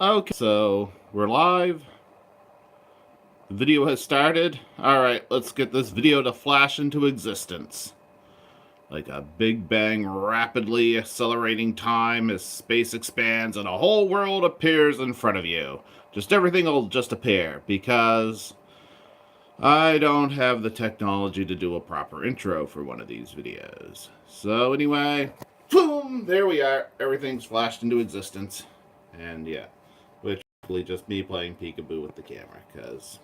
Okay, so we're live. The video has started. Alright, let's get this video to flash into existence. Like a big bang, rapidly accelerating time as space expands and a whole world appears in front of you. Just everything will just appear because I don't have the technology to do a proper intro for one of these videos. So anyway, boom, there we are. Everything's flashed into existence. And yeah, which is really just me playing peekaboo with the camera because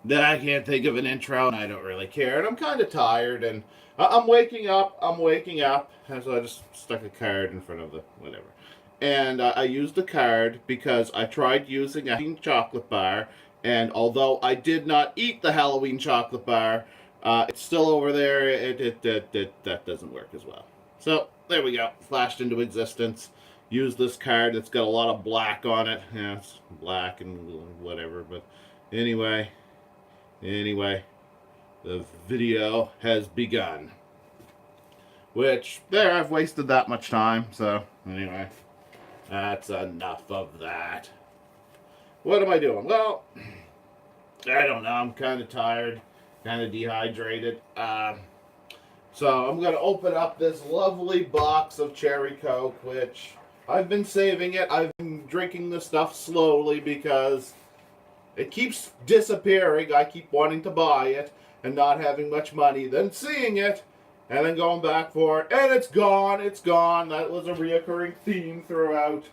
I can't think of an intro and I don't really care. And I'm kind of tired and I'm waking up. And so I just stuck a card in front of the whatever. And I used the card because I tried using a chocolate bar. And although I did not eat the Halloween chocolate bar, it's still over there. That doesn't work as well. So there we go. Flashed into existence. Use this card. It's got a lot of black on it. Yeah, it's black and whatever. But anyway, the video has begun. Which, there, I've wasted that much time. So anyway, that's enough of that. What am I doing? Well, I don't know. I'm kind of tired, kind of dehydrated. So I'm going to open up this lovely box of Cherry Coke, which I've been saving it. I've been drinking the stuff slowly because it keeps disappearing. I keep wanting to buy it and not having much money, then seeing it, and then going back for it, and it's gone. It's gone. That was a reoccurring theme throughout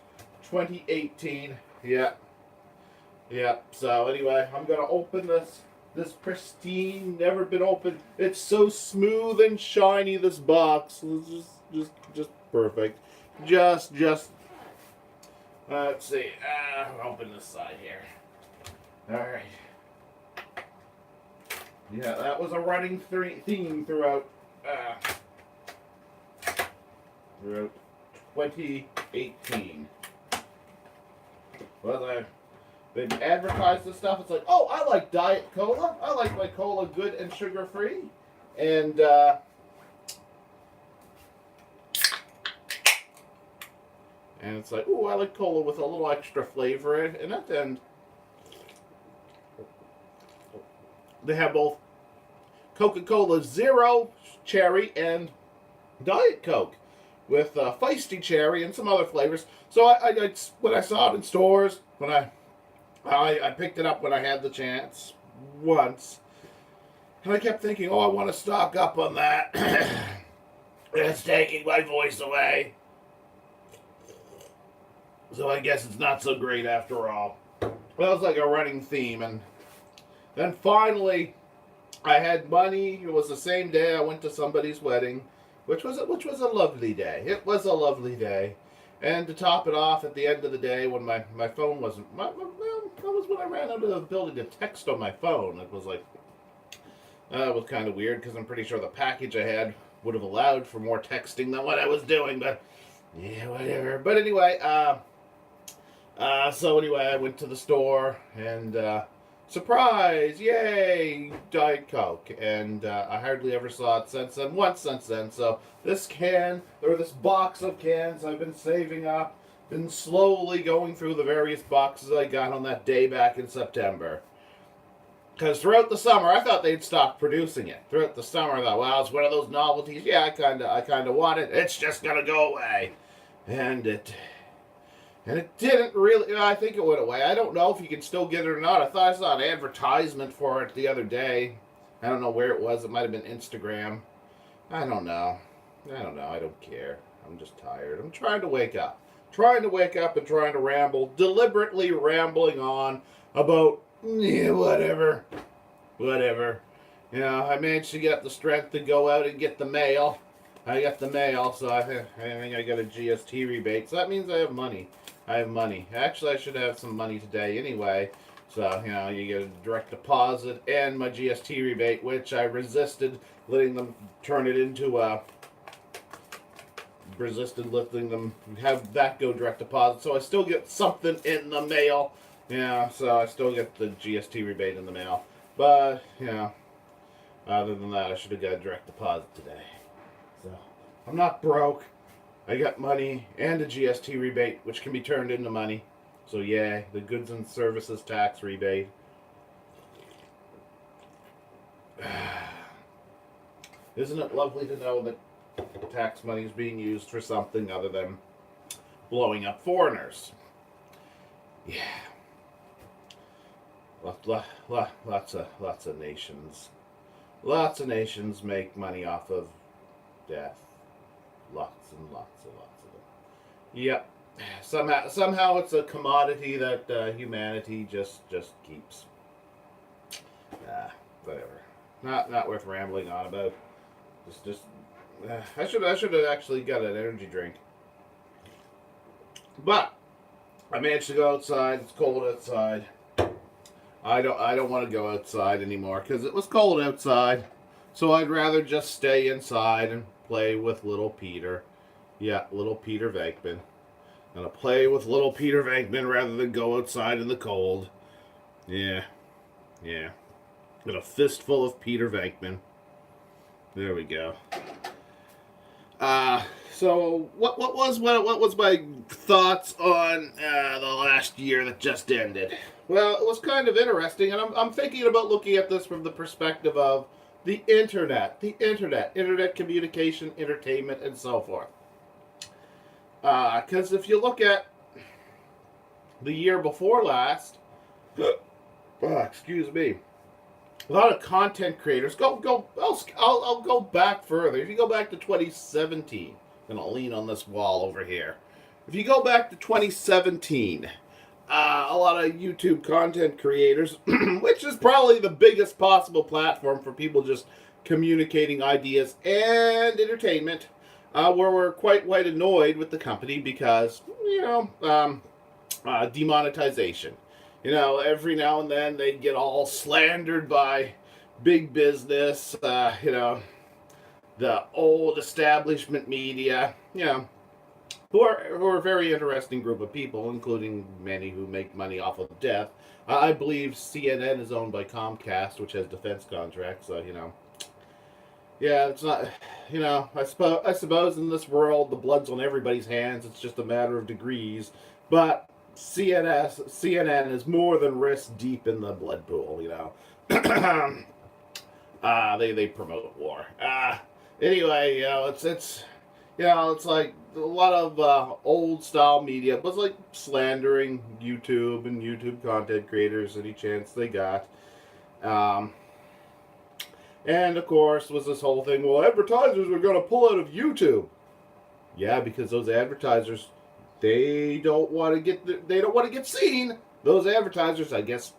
2018. Yeah. So anyway, I'm gonna open this pristine, never been opened. It's so smooth and shiny. This box is just perfect. Just let's see. I'll open this side here. All right. Yeah, that was a running theme throughout 2018. Well, they've advertised this stuff. It's like, oh, I like Diet Cola. I like my cola good and sugar-free. And it's like, oh, I like cola with a little extra flavor in it. And they have both Coca-Cola Zero Cherry and Diet Coke with Feisty Cherry and some other flavors. So I when I saw it in stores, when I picked it up when I had the chance once, and I kept thinking, oh, I want to stock up on that. It's taking my voice away. So I guess it's not so great after all. That was like a running theme. And then finally, I had money. It was the same day I went to somebody's wedding, which was a lovely day. It was a lovely day. And to top it off, at the end of the day, when my phone wasn't... that was when I ran out of the ability to text on my phone. It was like... it was kind of weird, because I'm pretty sure the package I had would have allowed for more texting than what I was doing, but... yeah, whatever. But anyway, so anyway, I went to the store, and... surprise! Yay! Diet Coke. And I hardly ever saw it once since then. So this can, or this box of cans I've been saving up, been slowly going through the various boxes I got on that day back in September. Because throughout the summer, I thought they'd stop producing it. Throughout the summer, I thought, well, it's one of those novelties. Yeah, I kind of want it. It's just gonna go away. And it didn't really. I think it went away. I don't know if you can still get it or not. I thought I saw an advertisement for it the other day. I don't know where it was. It might have been Instagram. I don't know. I don't care. I'm just tired. I'm trying to wake up. And trying to ramble. Deliberately rambling on about, whatever. I managed to get the strength to go out and get the mail. I got the mail, so I think I got a GST rebate. So that means I have money. Actually, I should have some money today anyway. So, you get a direct deposit and my GST rebate, which I resisted letting them turn it into letting them have that go direct deposit. So I still get something in the mail. Yeah, so I still get the GST rebate in the mail. But, other than that, I should have got a direct deposit today. So, I'm not broke. I got money and a GST rebate, which can be turned into money. So yeah, the goods and services tax rebate. Isn't it lovely to know that tax money is being used for something other than blowing up foreigners? Yeah. Lots of nations. Lots of nations make money off of death. Lots and lots and lots of them. Yep. Somehow it's a commodity that humanity just keeps. Whatever. Not worth rambling on about. Just. I should have actually got an energy drink. But I managed to go outside. It's cold outside. I don't want to go outside anymore because it was cold outside. So I'd rather just stay inside and play with little Peter. Yeah, little Peter Venkman. Gonna play with little Peter Venkman rather than go outside in the cold. Yeah. Got a fistful of Peter Venkman. There we go. So what was my thoughts on the last year that just ended? Well, it was kind of interesting, and I'm thinking about looking at this from the perspective of the internet communication, entertainment, and so forth. Because if you look at the year before last, excuse me, a lot of content creators I'll go back further. If you go back to 2017, I'm gonna lean on this wall over here. If you go back to 2017, a lot of YouTube content creators, which is probably the biggest possible platform for people just communicating ideas and entertainment, were quite annoyed with the company because, demonetization. Every now and then they get all slandered by big business, the old establishment media, who are a very interesting group of people, including many who make money off of death. I believe CNN is owned by Comcast, which has defense contracts, so, yeah, it's not, I suppose in this world the blood's on everybody's hands. It's just a matter of degrees, but CNN is more than wrist deep in the blood pool, they promote war. Anyway, it's like a lot of old style media was like slandering YouTube and YouTube content creators any chance they got. And of course was this whole thing, well, advertisers are going to pull out of YouTube. Yeah, because those advertisers, they don't want to get seen. Those advertisers, I guess,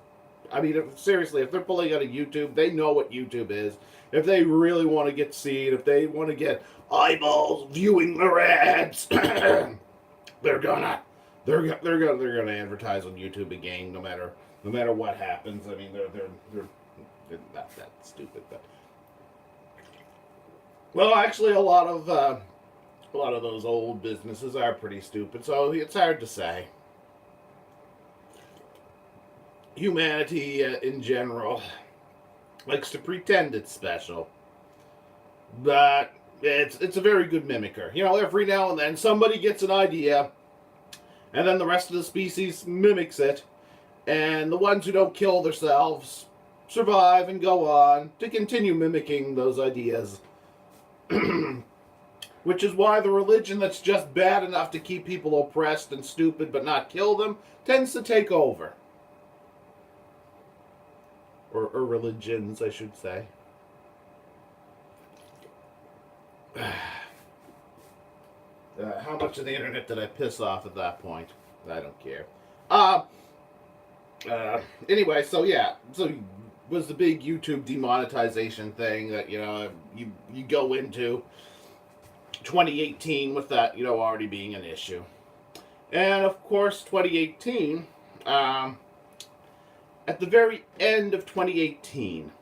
seriously, if they're pulling out of YouTube, they know what YouTube is. If they really want to get seen, if they want to get eyeballs viewing their ads, they're gonna advertise on YouTube again, no matter what happens. They're not that stupid, but well, actually, a lot of those old businesses are pretty stupid, so it's hard to say. Humanity in general likes to pretend it's special, but it's a very good mimicker. Every now and then somebody gets an idea, and then the rest of the species mimics it, and the ones who don't kill themselves survive and go on to continue mimicking those ideas. Which is why the religion that's just bad enough to keep people oppressed and stupid but not kill them tends to take over. Or religions, I should say. How much of the internet did I piss off at that point? I don't care. Anyway, so was the big YouTube demonetization thing that you go into 2018 with that already being an issue, and of course 2018, at the very end of 2018,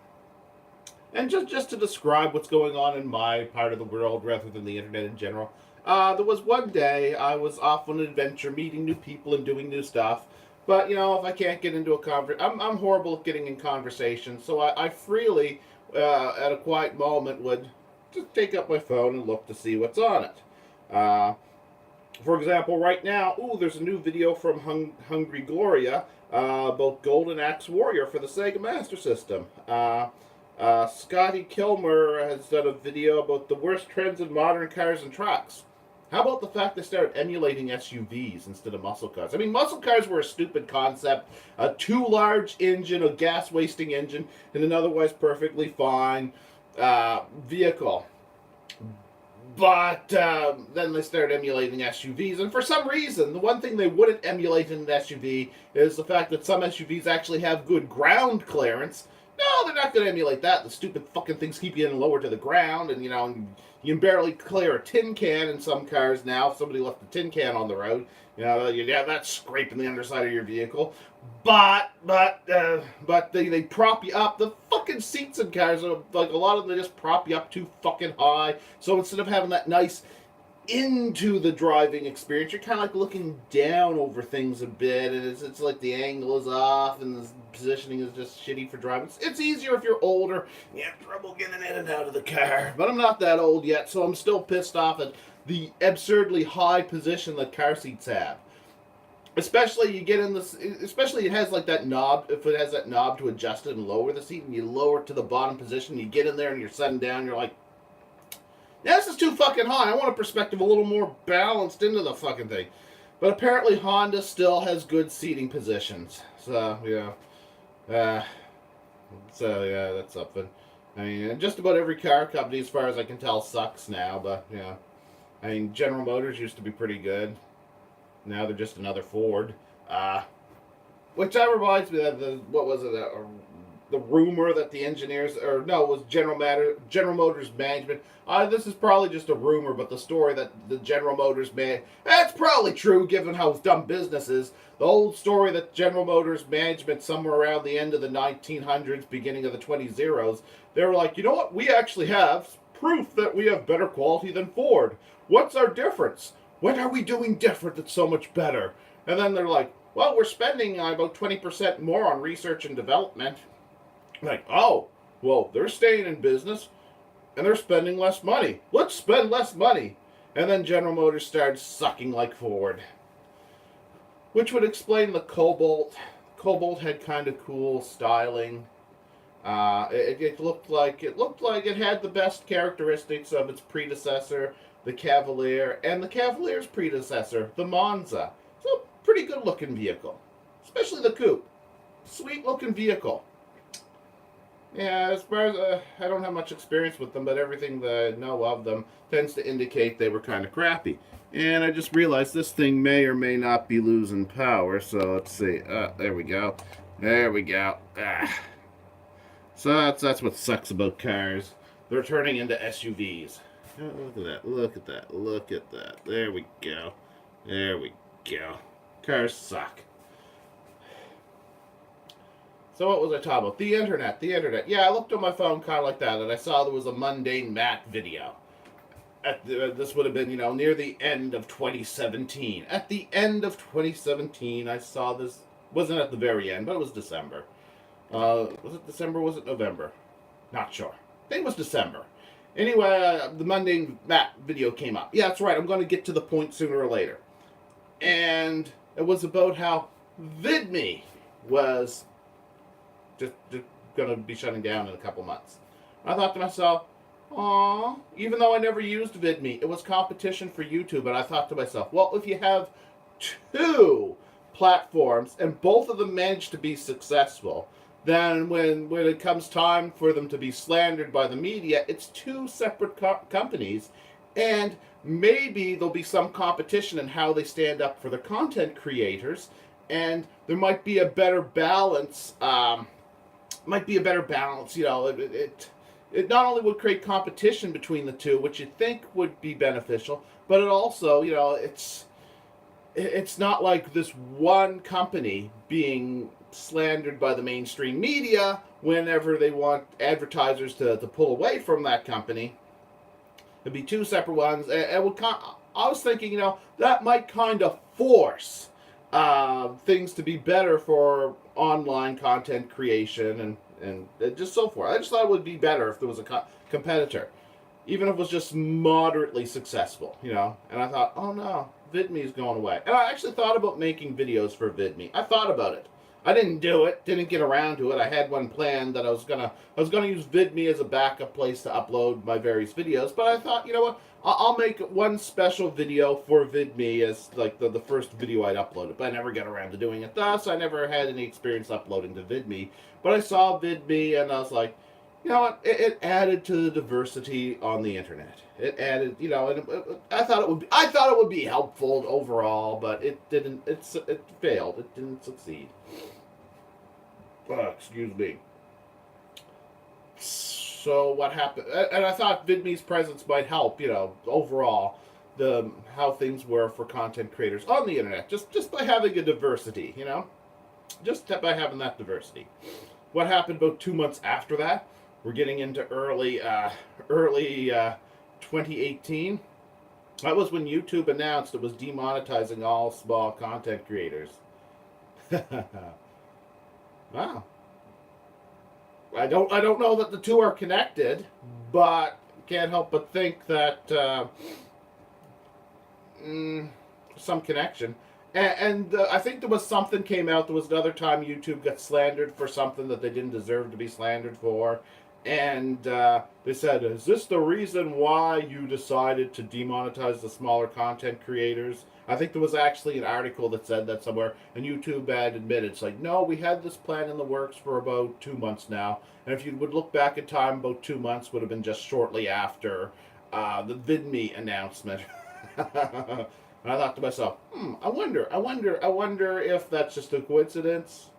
and just to describe what's going on in my part of the world rather than the internet in general, there was one day I was off on an adventure, meeting new people and doing new stuff. But, if I can't get into a conversation, I'm horrible at getting in conversation, so I freely, at a quiet moment, would just take up my phone and look to see what's on it. For example, right now, there's a new video from Hungry Gloria about Golden Axe Warrior for the Sega Master System. Scotty Kilmer has done a video about the worst trends in modern cars and trucks. How about the fact they started emulating SUVs instead of muscle cars? I mean, muscle cars were a stupid concept. A too large engine, a gas-wasting engine, in an otherwise perfectly fine vehicle. But then they started emulating SUVs, and for some reason, the one thing they wouldn't emulate in an SUV is the fact that some SUVs actually have good ground clearance. No, they're not going to emulate that. The stupid fucking things keep you in lower to the ground, and you can barely clear a tin can in some cars now. If somebody left a tin can on the road, that's scraping the underside of your vehicle. But they prop you up. The fucking seats in cars are like a lot of them. They just prop you up too fucking high. So instead of having that nice into the driving experience, you're kind of like looking down over things a bit, and it's like the angle is off and the positioning is just shitty for driving. It's easier if you're older. You have trouble getting in and out of the car, but I'm not that old yet, so I'm still pissed off at the absurdly high position that car seats have. Especially you get in this. Especially it has like that knob. If it has that knob to adjust it and lower the seat, and you lower it to the bottom position, you get in there and you're sitting down. You're like, this is too fucking high. I want a perspective a little more balanced into the fucking thing. But apparently Honda still has good seating positions. So, that's something. I mean, just about every car company, as far as I can tell, sucks now. But, I mean, General Motors used to be pretty good. Now they're just another Ford. Which that reminds me of the rumor that the engineers, it was General Motors management. This is probably just a rumor, but the story that the General Motors that's probably true given how dumb business is. The old story that General Motors management, somewhere around the end of the 1900s, beginning of the 20s, they were like, you know what? We actually have proof that we have better quality than Ford. What's our difference? What are we doing different that's so much better? And then they're like, well, we're spending about 20% more on research and development. Like, oh, well, they're staying in business and they're spending less money. Let's spend less money. And then General Motors started sucking like Ford. Which would explain the Cobalt. Cobalt had kind of cool styling. It looked like it had the best characteristics of its predecessor, the Cavalier, and the Cavalier's predecessor, the Monza. So, pretty good looking vehicle. Especially the coupe. Sweet looking vehicle. Yeah, as far as I don't have much experience with them, but everything that I know of them tends to indicate they were kind of crappy. And I just realized this thing may or may not be losing power, so let's see. There we go. There we go. So that's what sucks about cars. They're turning into SUVs. Oh, look at that. Look at that. Look at that. There we go. There we go. Cars suck. So what was I talking about? The internet. The internet. Yeah, I looked on my phone kind of like that, and I saw there was a Mundane Matt video. This would have been, near the end of 2017. At the end of 2017, I saw this. Wasn't at the very end, but it was December. Was it December? Was it November? Not sure. I think it was December. Anyway, the Mundane Matt video came up. Yeah, that's right. I'm going to get to the point sooner or later. And it was about how VidMe was just going to be shutting down in a couple months. I thought to myself, aww, even though I never used VidMe, it was competition for YouTube, and I thought to myself, well, if you have two platforms and both of them manage to be successful, then when it comes time for them to be slandered by the media, it's two separate companies, and maybe there'll be some competition in how they stand up for their content creators, and there might be a better balance. It not only would create competition between the two, which you think would be beneficial, but it also, it's not like this one company being slandered by the mainstream media whenever they want advertisers to pull away from that company. It'd be two separate ones. I was thinking, that might kind of force things to be better for online content creation and just so forth. I just thought it would be better if there was a competitor, even if it was just moderately successful, And I thought, oh no, VidMe is going away. And I actually thought about making videos for VidMe. I thought about it. I didn't do it. Didn't get around to it. I had one planned that I was gonna use VidMe as a backup place to upload my various videos. But I thought, you know what? I'll make one special video for VidMe as like the first video I'd uploaded. But I never got around to doing it. Thus, I never had any experience uploading to VidMe. But I saw VidMe and I was like, you know what? It added to the diversity on the internet. It added, you know, and I thought it would be helpful overall, but it didn't. It failed. It didn't succeed. Excuse me. So what happened? And I thought VidMe's presence might help, you know, overall, how things were for content creators on the internet, just by having a diversity, you know, just by having that diversity. What happened about 2 months after that? We're getting into early 2018. That was when YouTube announced it was demonetizing all small content creators. Wow. I don't know that the two are connected, but can't help but think that some connection. And I think there was something came out. There was another time YouTube got slandered for something that they didn't deserve to be slandered for. And they said, is this the reason why you decided to demonetize the smaller content creators? I think there was actually an article that said that somewhere, and YouTube had admitted, it's like, no, we had this plan in the works for about 2 months now. And if you would look back in time, about 2 months would have been just shortly after the VidMe announcement. And I thought to myself, I wonder if that's just a coincidence.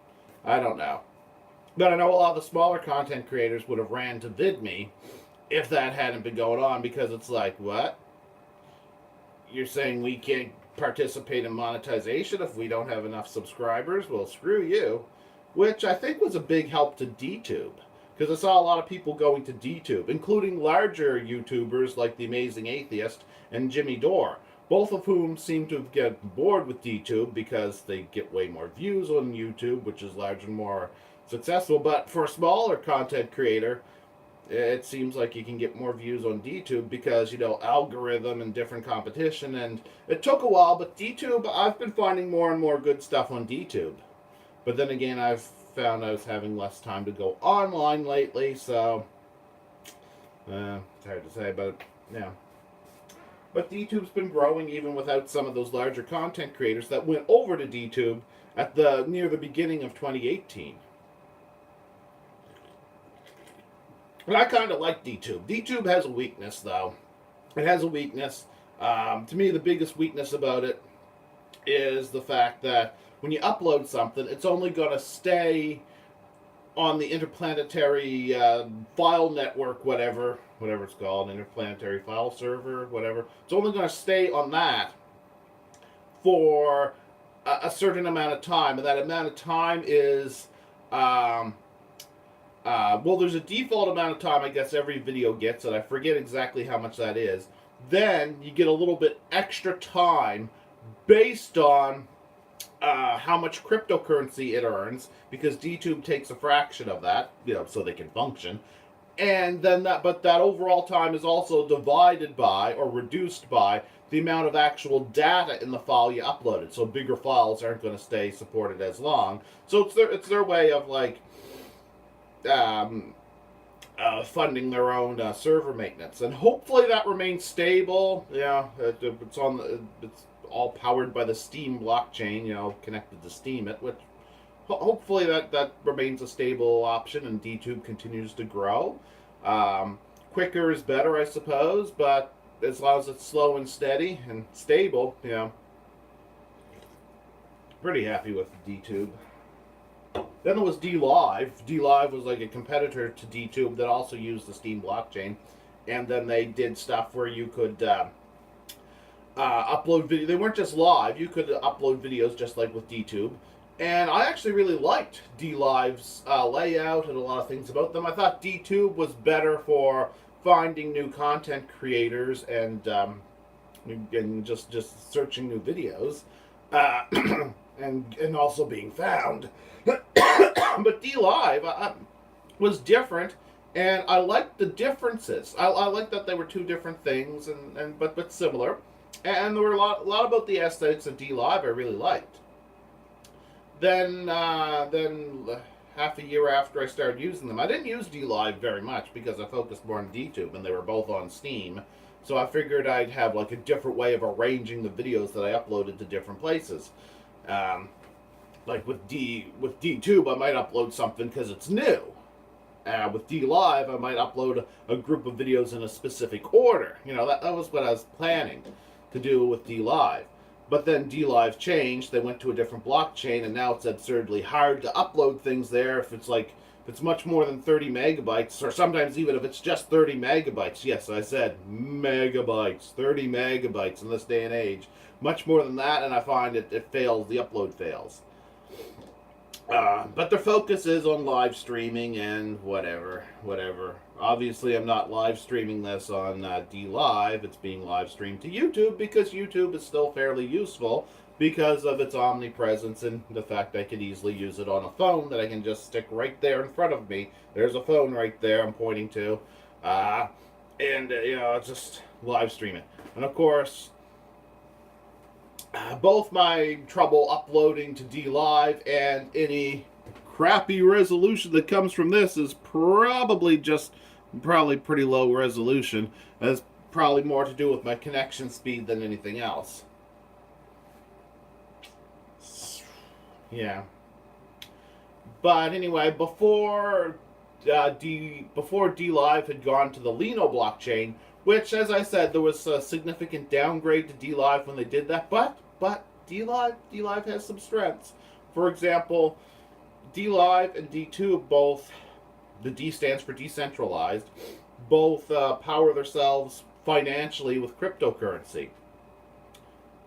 I don't know. But I know a lot of the smaller content creators would have ran to VidMe if that hadn't been going on, because it's like, what? You're saying we can't participate in monetization if we don't have enough subscribers? Well, screw you. Which I think was a big help to DTube, because I saw a lot of people going to DTube, including larger YouTubers like The Amazing Atheist and Jimmy Dore, both of whom seem to get bored with DTube because they get way more views on YouTube, which is larger and more successful. But for a smaller content creator, it seems like you can get more views on DTube because, you know, algorithm and different competition. And it took a while, but DTube, I've been finding more and more good stuff on DTube. But then again, I've found I was having less time to go online lately, so it's hard to say, but yeah. But DTube's been growing even without some of those larger content creators that went over to DTube at near the beginning of 2018. And I kind of like DTube. DTube has a weakness, though. It has a weakness. To me, the biggest weakness about it is the fact that when you upload something, it's only going to stay on the interplanetary file network, whatever it's called, interplanetary file server, whatever. It's only going to stay on that for a certain amount of time, and that amount of time is... well, there's a default amount of time I guess every video gets, and I forget exactly how much that is. Then you get a little bit extra time based on how much cryptocurrency it earns, because DTube takes a fraction of that, you know, so they can function. And then that overall time is also divided by or reduced by the amount of actual data in the file you uploaded. So bigger files aren't going to stay supported as long. So it's their way of like funding their own server maintenance, and hopefully that remains stable. Yeah, it's all powered by the Steam blockchain, you know, connected to Steam it, which hopefully that remains a stable option and DTube continues to grow. Quicker is better, I suppose, but as long as it's slow and steady and stable, you know, pretty happy with DTube. Then there was DLive. DLive was like a competitor to DTube that also used the Steam blockchain. And then they did stuff where you could upload video. They weren't just live. You could upload videos just like with DTube. And I actually really liked DLive's layout and a lot of things about them. I thought DTube was better for finding new content creators and just searching new videos. And also being found. But DLive was different, and I liked the differences. I liked that they were two different things, but similar. And there were a lot about the aesthetics of D Live I really liked. Then half a year after I started using them, I didn't use D Live very much because I focused more on DTube, and they were both on Steam. So I figured I'd have like a different way of arranging the videos that I uploaded to different places. Um, like with DTube, I might upload something because it's new. With D Live, I might upload a group of videos in a specific order. That was what I was planning to do with D Live. But then D Live changed. They went to a different blockchain, and now it's absurdly hard to upload things there if it's much more than 30 megabytes, or sometimes even if it's just 30 megabytes. Yes, I said megabytes, 30 megabytes in this day and age. Much more than that, and I find it fails. The upload fails. But their focus is on live streaming and whatever. Obviously, I'm not live streaming this on D Live. It's being live streamed to YouTube because YouTube is still fairly useful because of its omnipresence and the fact I could easily use it on a phone that I can just stick right there in front of me. There's a phone right there I'm pointing to. Just live stream it. And of course, both my trouble uploading to D Live and any crappy resolution that comes from this is probably pretty low resolution. It has probably more to do with my connection speed than anything else. Yeah. But anyway, before D Live had gone to the Lino blockchain, which, as I said, there was a significant downgrade to D Live when they did that. But D Live has some strengths. For example, D Live and D2 both, the D stands for decentralized, both power themselves financially with cryptocurrency.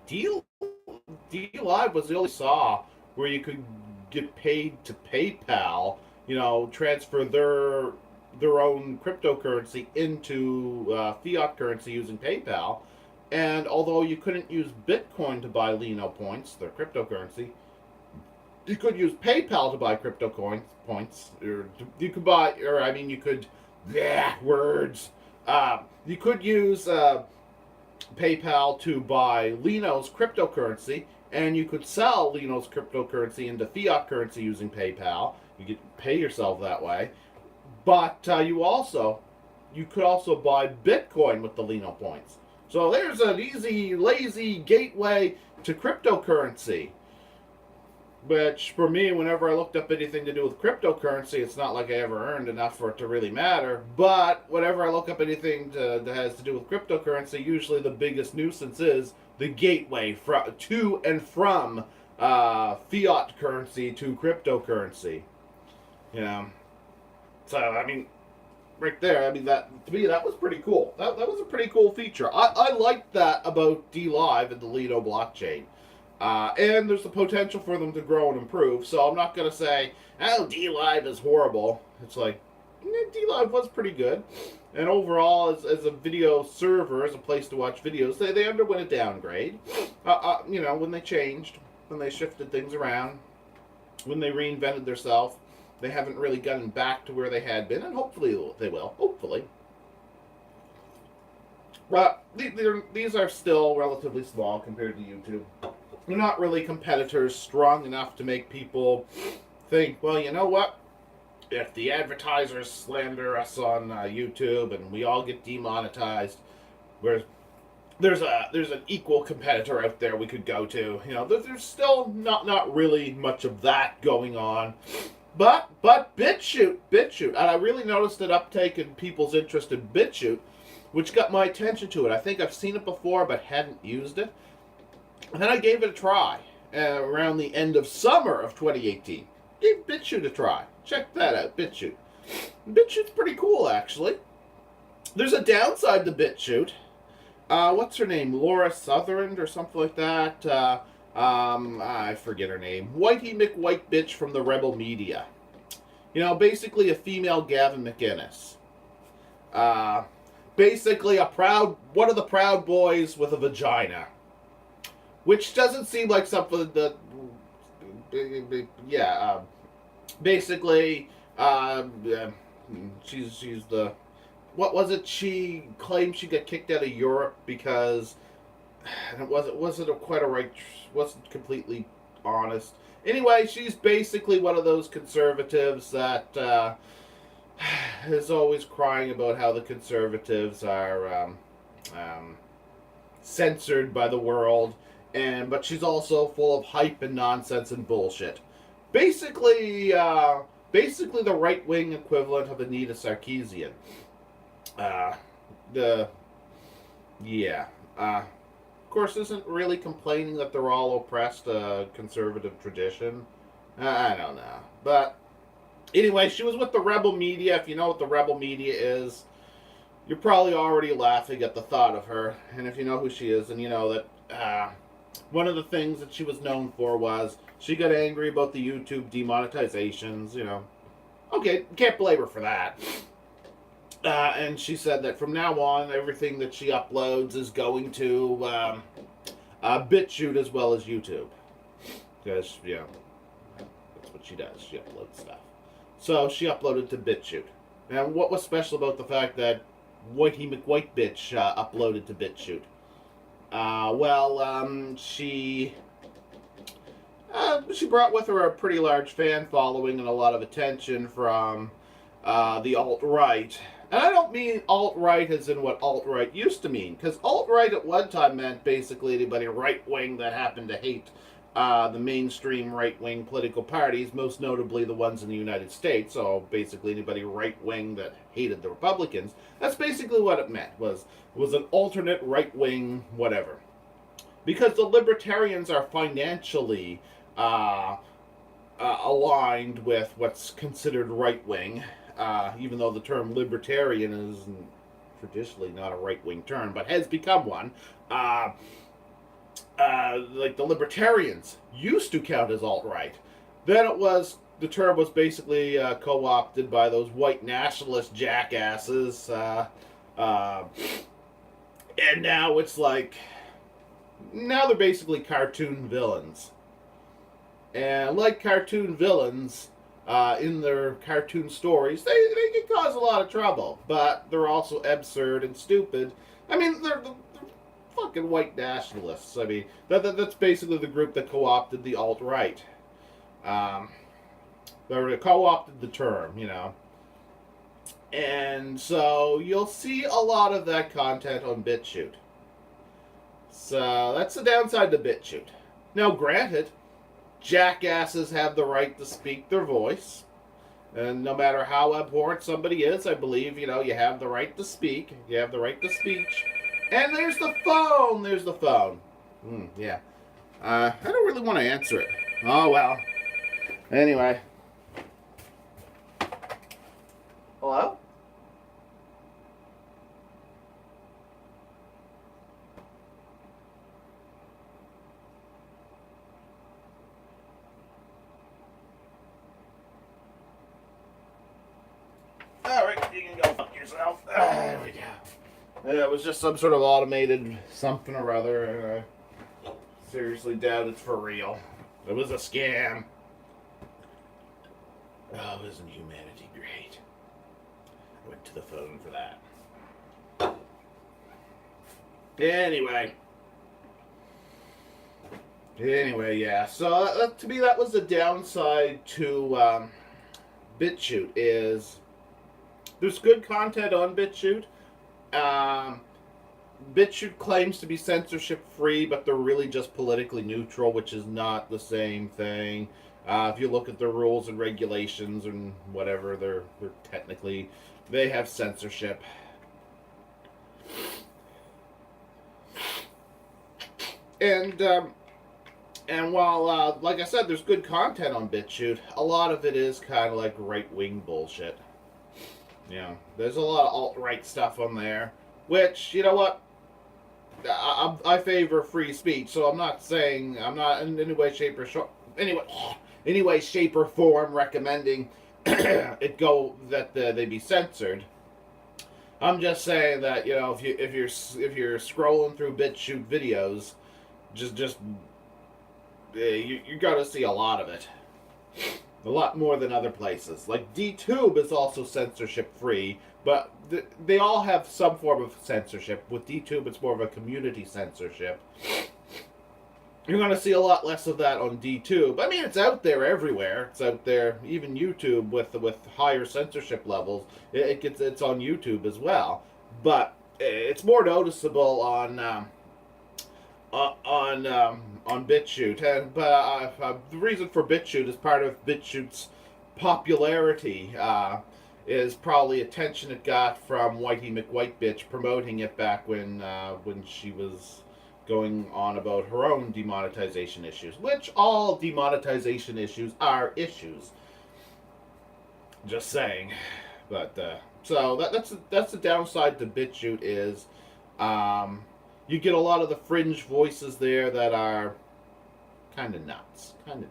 D Live was the only saw where you could get paid to PayPal, transfer their own cryptocurrency into fiat currency using PayPal. And although you couldn't use Bitcoin to buy Lino points, their cryptocurrency, you could use PayPal to buy crypto points. You could, words. You could use PayPal to buy Lino's cryptocurrency, and you could sell Lino's cryptocurrency into fiat currency using PayPal. You could pay yourself that way. But you could also buy Bitcoin with the Lino points. So there's an easy, lazy gateway to cryptocurrency. Which, for me, whenever I looked up anything to do with cryptocurrency, it's not like I ever earned enough for it to really matter. But whenever I look up anything that has to do with cryptocurrency, usually the biggest nuisance is the gateway to and from fiat currency to cryptocurrency. So, right there, to me, that was pretty cool. That was a pretty cool feature. I liked that about D Live and the Lido blockchain. And there's the potential for them to grow and improve. So I'm not going to say, D Live is horrible. It's like, D Live was pretty good. And overall, as a video server, as a place to watch videos, they underwent a downgrade. When they changed, when they shifted things around, when they reinvented themselves, they haven't really gotten back to where they had been, and hopefully they will. Hopefully. But these are still relatively small compared to YouTube. They're not really competitors strong enough to make people think, well, you know what? If the advertisers slander us on YouTube and we all get demonetized, there's an equal competitor out there we could go to. There's still not really much of that going on. But BitChute, and I really noticed an uptake in people's interest in BitChute, which got my attention to it. I think I've seen it before, but hadn't used it. And then I gave it a try around the end of summer of 2018. Gave BitChute a try. Check that out, BitChute. BitChute's pretty cool, actually. There's a downside to BitChute. What's her name? Laura Sutherland or something like that. I forget her name. Whitey McWhite bitch from the Rebel Media. Basically a female Gavin McInnes. Basically one of the Proud Boys with a vagina. Which doesn't seem like something that, basically, she's the, what was it? She claimed she got kicked out of Europe because and it wasn't completely honest. Anyway, she's basically one of those conservatives that is always crying about how the conservatives are censored by the world, but she's also full of hype and nonsense and bullshit. Basically, basically the right wing equivalent of Anita Sarkeesian. Uh, the yeah. Of course, isn't really complaining that they're all oppressed a conservative tradition. I don't know, but anyway, she was with the rebel media. If you know what the rebel media is, you're probably already laughing at the thought of her. And if you know who she is, and you know that one of the things that she was known for was she got angry about the YouTube demonetizations. You know, okay, can't blame her for that. And she said that from now on, everything that she uploads is going to BitChute as well as YouTube. Because, you know, that's what she does. She uploads stuff. So she uploaded to BitChute. And what was special about the fact that Whitey McWhitebitch uploaded to BitChute? She brought with her a pretty large fan following and a lot of attention from the alt-right. And I don't mean alt-right as in what alt-right used to mean, because alt-right at one time meant basically anybody right-wing that happened to hate the mainstream right-wing political parties, most notably the ones in the United States, so basically anybody right-wing that hated the Republicans. That's basically what it meant, was an alternate right-wing whatever. Because the libertarians are financially aligned with what's considered right-wing, even though the term libertarian is traditionally not a right-wing term, but has become one. Like the libertarians used to count as alt-right. Then the term was basically co-opted by those white nationalist jackasses, and now it's like, now they're basically cartoon villains. And like cartoon villains, in their cartoon stories, they can cause a lot of trouble, but they're also absurd and stupid. I mean, they're fucking white nationalists. I mean, that's basically the group that co-opted the alt-right. They co-opted the term, you know. And so you'll see a lot of that content on BitChute. So that's the downside to BitChute. Now, granted, jackasses have the right to speak their voice. And no matter how abhorrent somebody is, I believe, you know, you have the right to speak. You have the right to speech. And there's the phone. There's the phone. Yeah. I don't really want to answer it. Oh, well. Anyway. Hello? Alright, you can go fuck yourself. There we go. Yeah, it was just some sort of automated something or other, and I seriously doubt it's for real. It was a scam. Oh, isn't humanity great? I went to the phone for that. Anyway, yeah. So to me, that was the downside to BitChute. Is there's good content on BitChute. BitChute claims to be censorship free, but they're really just politically neutral, which is not the same thing. If you look at the rules and regulations and whatever, they're technically, they have censorship. And while, like I said, there's good content on BitChute, a lot of it is kind of like right-wing bullshit. You know, there's a lot of alt-right stuff on there, which, you know what, I favor free speech, so I'm not in any way, shape, or form recommending that they be censored. I'm just saying that, you know, if you're scrolling through BitChute videos, you're gonna see a lot of it. A lot more than other places. Like DTube is also censorship free, but they all have some form of censorship. With DTube, it's more of a community censorship. You're going to see a lot less of that on DTube. I mean, it's out there everywhere. It's out there, even YouTube with higher censorship levels. It's on YouTube as well, but it's more noticeable on BitChute. And the reason for BitChute is part of BitChute's popularity. Is probably attention it got from Whitey McWhitebitch promoting it back when she was going on about her own demonetization issues, which all demonetization issues are issues. Just saying. But so that's the downside to BitChute is you get a lot of the fringe voices there that are kind of nuts, kind of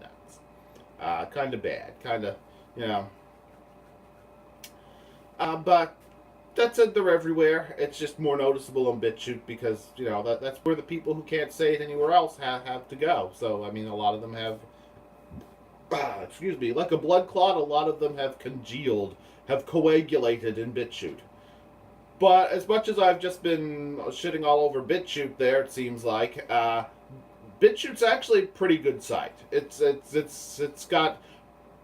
bad, kind of, you know. But that said, they're everywhere. It's just more noticeable on BitChute because, you know, that's where the people who can't say it anywhere else have to go. So, I mean, a lot of them have, excuse me, like a blood clot, a lot of them have congealed, have coagulated in BitChute. But as much as I've just been shitting all over BitChute there, it seems like, BitChute's actually a pretty good site. It's got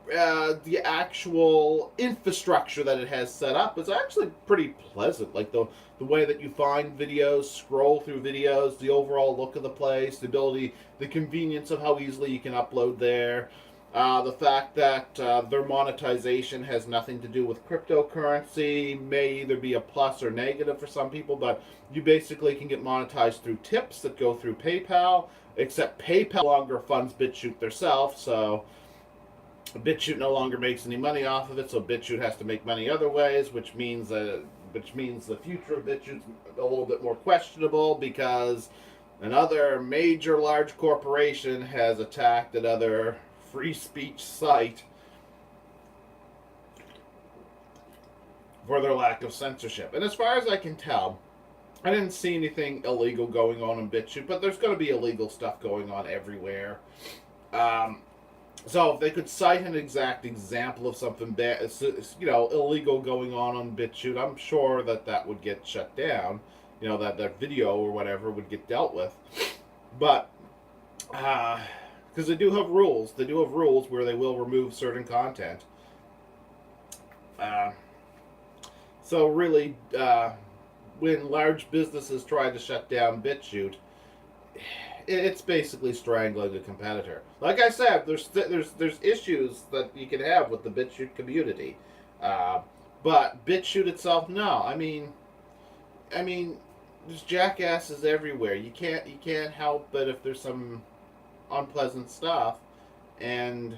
the actual infrastructure that it has set up is actually pretty pleasant. Like the way that you find videos, scroll through videos, the overall look of the place, the ability, the convenience of how easily you can upload there. The fact that their monetization has nothing to do with cryptocurrency may either be a plus or negative for some people, but you basically can get monetized through tips that go through PayPal, except PayPal no longer funds BitChute themselves, so BitChute no longer makes any money off of it, so BitChute has to make money other ways, which means the future of BitChute's a little bit more questionable because another major large corporation has attacked another free speech site for their lack of censorship. And as far as I can tell, I didn't see anything illegal going on in BitChute, but there's going to be illegal stuff going on everywhere. So if they could cite an exact example of something bad, you know, illegal going on BitChute, I'm sure that would get shut down. You know, that video or whatever would get dealt with. But because they do have rules. They do have rules where they will remove certain content. So really, when large businesses try to shut down BitChute, it's basically strangling a competitor. Like I said, there's issues that you can have with the BitChute community, but BitChute itself, no. I mean, there's jackasses everywhere. You can't help but if there's some unpleasant stuff, and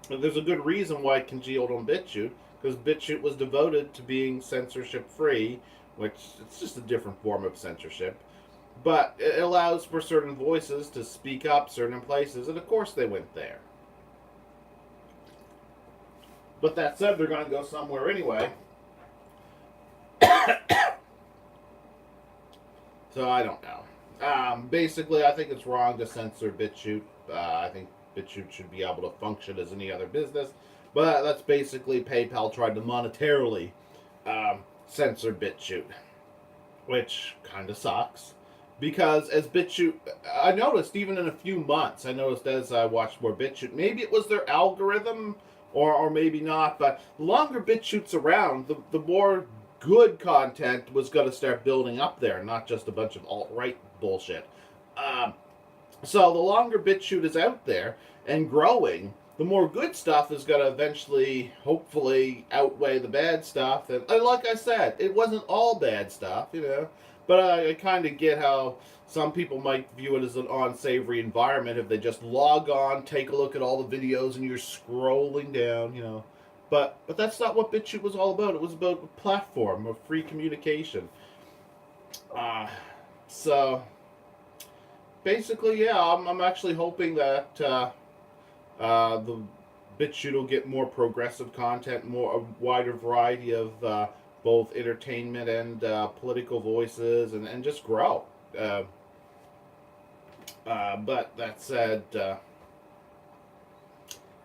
there's a good reason why it congealed on BitChute, because BitChute was devoted to being censorship free, which it's just a different form of censorship. But it allows for certain voices to speak up certain places, and of course they went there. But that said, they're going to go somewhere anyway. So I don't know. Basically, I think it's wrong to censor BitChute. I think BitChute should be able to function as any other business. But that's basically PayPal tried to monetarily censor BitChute, which kind of sucks. Because as BitChute, I noticed even in a few months, as I watched more BitChute, maybe it was their algorithm or maybe not, but the longer BitChute's around, the more good content was going to start building up there, not just a bunch of alt-right bullshit. So the longer BitChute is out there and growing, the more good stuff is going to eventually, hopefully, outweigh the bad stuff. And like I said, it wasn't all bad stuff, you know. But I kind of get how some people might view it as an unsavory environment if they just log on, take a look at all the videos, and you're scrolling down, you know. But that's not what BitChute was all about. It was about a platform of free communication. So basically, yeah, I'm actually hoping that the BitChute will get more progressive content, a wider variety of both entertainment and political voices, and just grow. But that said,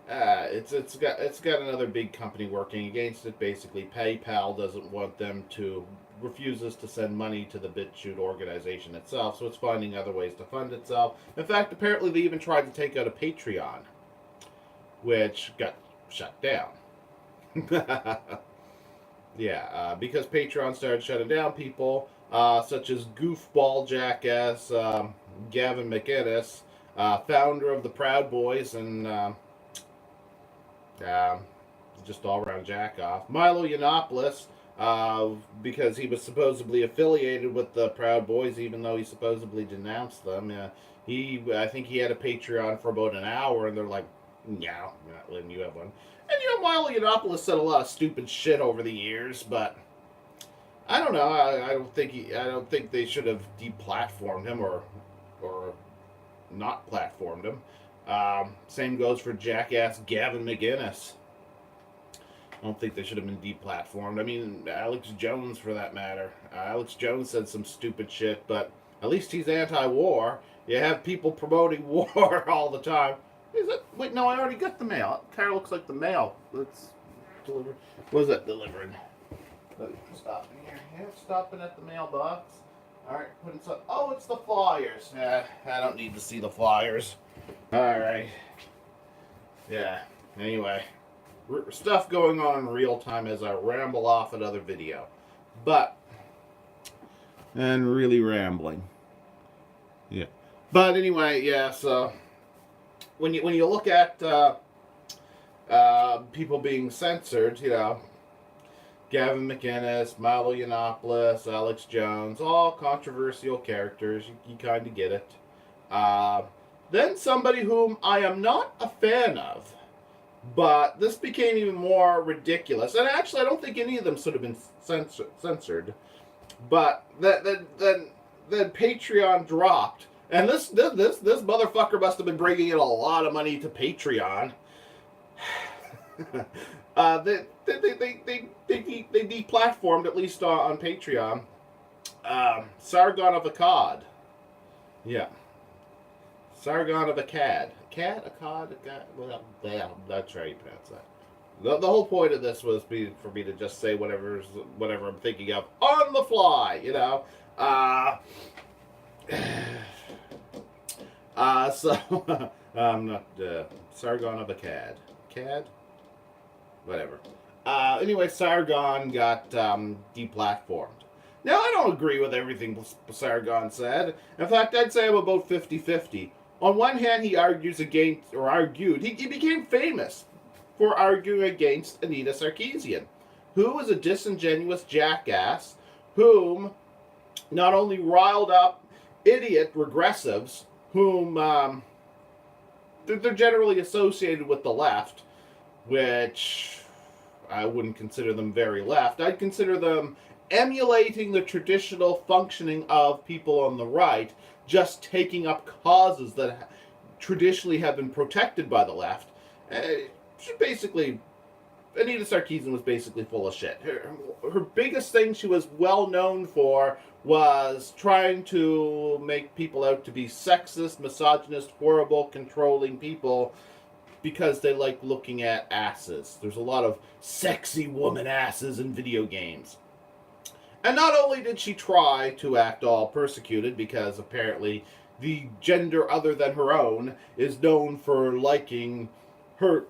It's got another big company working against it. Basically, PayPal doesn't want them to refuses to send money to the BitChute organization itself, so it's finding other ways to fund itself. In fact, apparently they even tried to take out a Patreon, which got shut down. Yeah, because Patreon started shutting down people such as goofball jackass Gavin McInnes, founder of the Proud Boys, and just all around jack off. Milo Yiannopoulos, because he was supposedly affiliated with the Proud Boys, even though he supposedly denounced them. I think he had a Patreon for about an hour, and they're like, "No, we're not letting you have one." And Milo Yiannopoulos said a lot of stupid shit over the years, but I don't know. I don't think they should have deplatformed him or not platformed him. Same goes for jackass Gavin McInnes. I don't think they should have been deplatformed. I mean, Alex Jones, for that matter. Alex Jones said some stupid shit, but at least he's anti-war. You have people promoting war all the time. Is it? Wait, no, I already got the mail. It kind of looks like the mail. Let's deliver. What is that delivering? Stopping here. Yeah, stopping at the mailbox. All right, putting some. Oh, it's the flyers. I don't need to see the flyers. All right. Yeah. Anyway, stuff going on in real time as I ramble off another video, and really rambling. Yeah. But anyway, yeah. So when you look at people being censored, Gavin McInnes, Milo Yiannopoulos, Alex Jones, all controversial characters. You kind of get it. Then somebody whom I am not a fan of, but this became even more ridiculous. And actually, I don't think any of them should have been censored. But then Patreon dropped, and this motherfucker must have been bringing in a lot of money to Patreon. They deplatformed, at least on Patreon, Sargon of Akkad. Yeah. Sargon of Akkad. Akkad? Well, yeah, that's how you pronounce that. The whole point of this was for me to just say whatever I'm thinking of on the fly, So, I'm not, Sargon of Akkad. Akkad? Whatever. Anyway, Sargon got deplatformed. Now, I don't agree with everything Sargon said. In fact, I'd say I'm about 50-50. On one hand, he argued, he became famous for arguing against Anita Sarkeesian, who was a disingenuous jackass whom not only riled up idiot regressives, whom they're generally associated with the left, which I wouldn't consider them very left. I'd consider them emulating the traditional functioning of people on the right, just taking up causes that traditionally have been protected by the left. Basically, Anita Sarkeesian was basically full of shit. Her biggest thing she was well known for was trying to make people out to be sexist, misogynist, horrible, controlling people because they like looking at asses. There's a lot of sexy woman asses in video games. And not only did she try to act all persecuted, because apparently the gender other than her own is known for liking her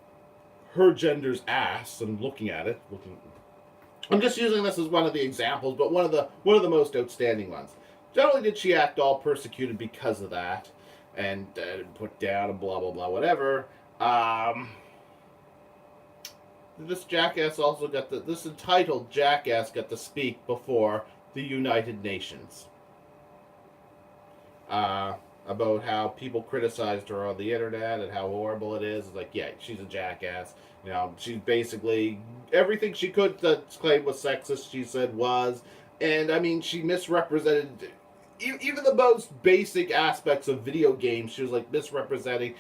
gender's ass and looking at it. I'm just using this as one of the examples, but one of the most outstanding ones. Not only did she act all persecuted because of that, and put down and blah blah blah whatever. This jackass also this entitled jackass got to speak before the United Nations about how people criticized her on the internet and how horrible it is. It's like, yeah, she's a jackass. She's basically everything she could claim was sexist. She said was, and I mean, she misrepresented even the most basic aspects of video games. She was like misrepresenting.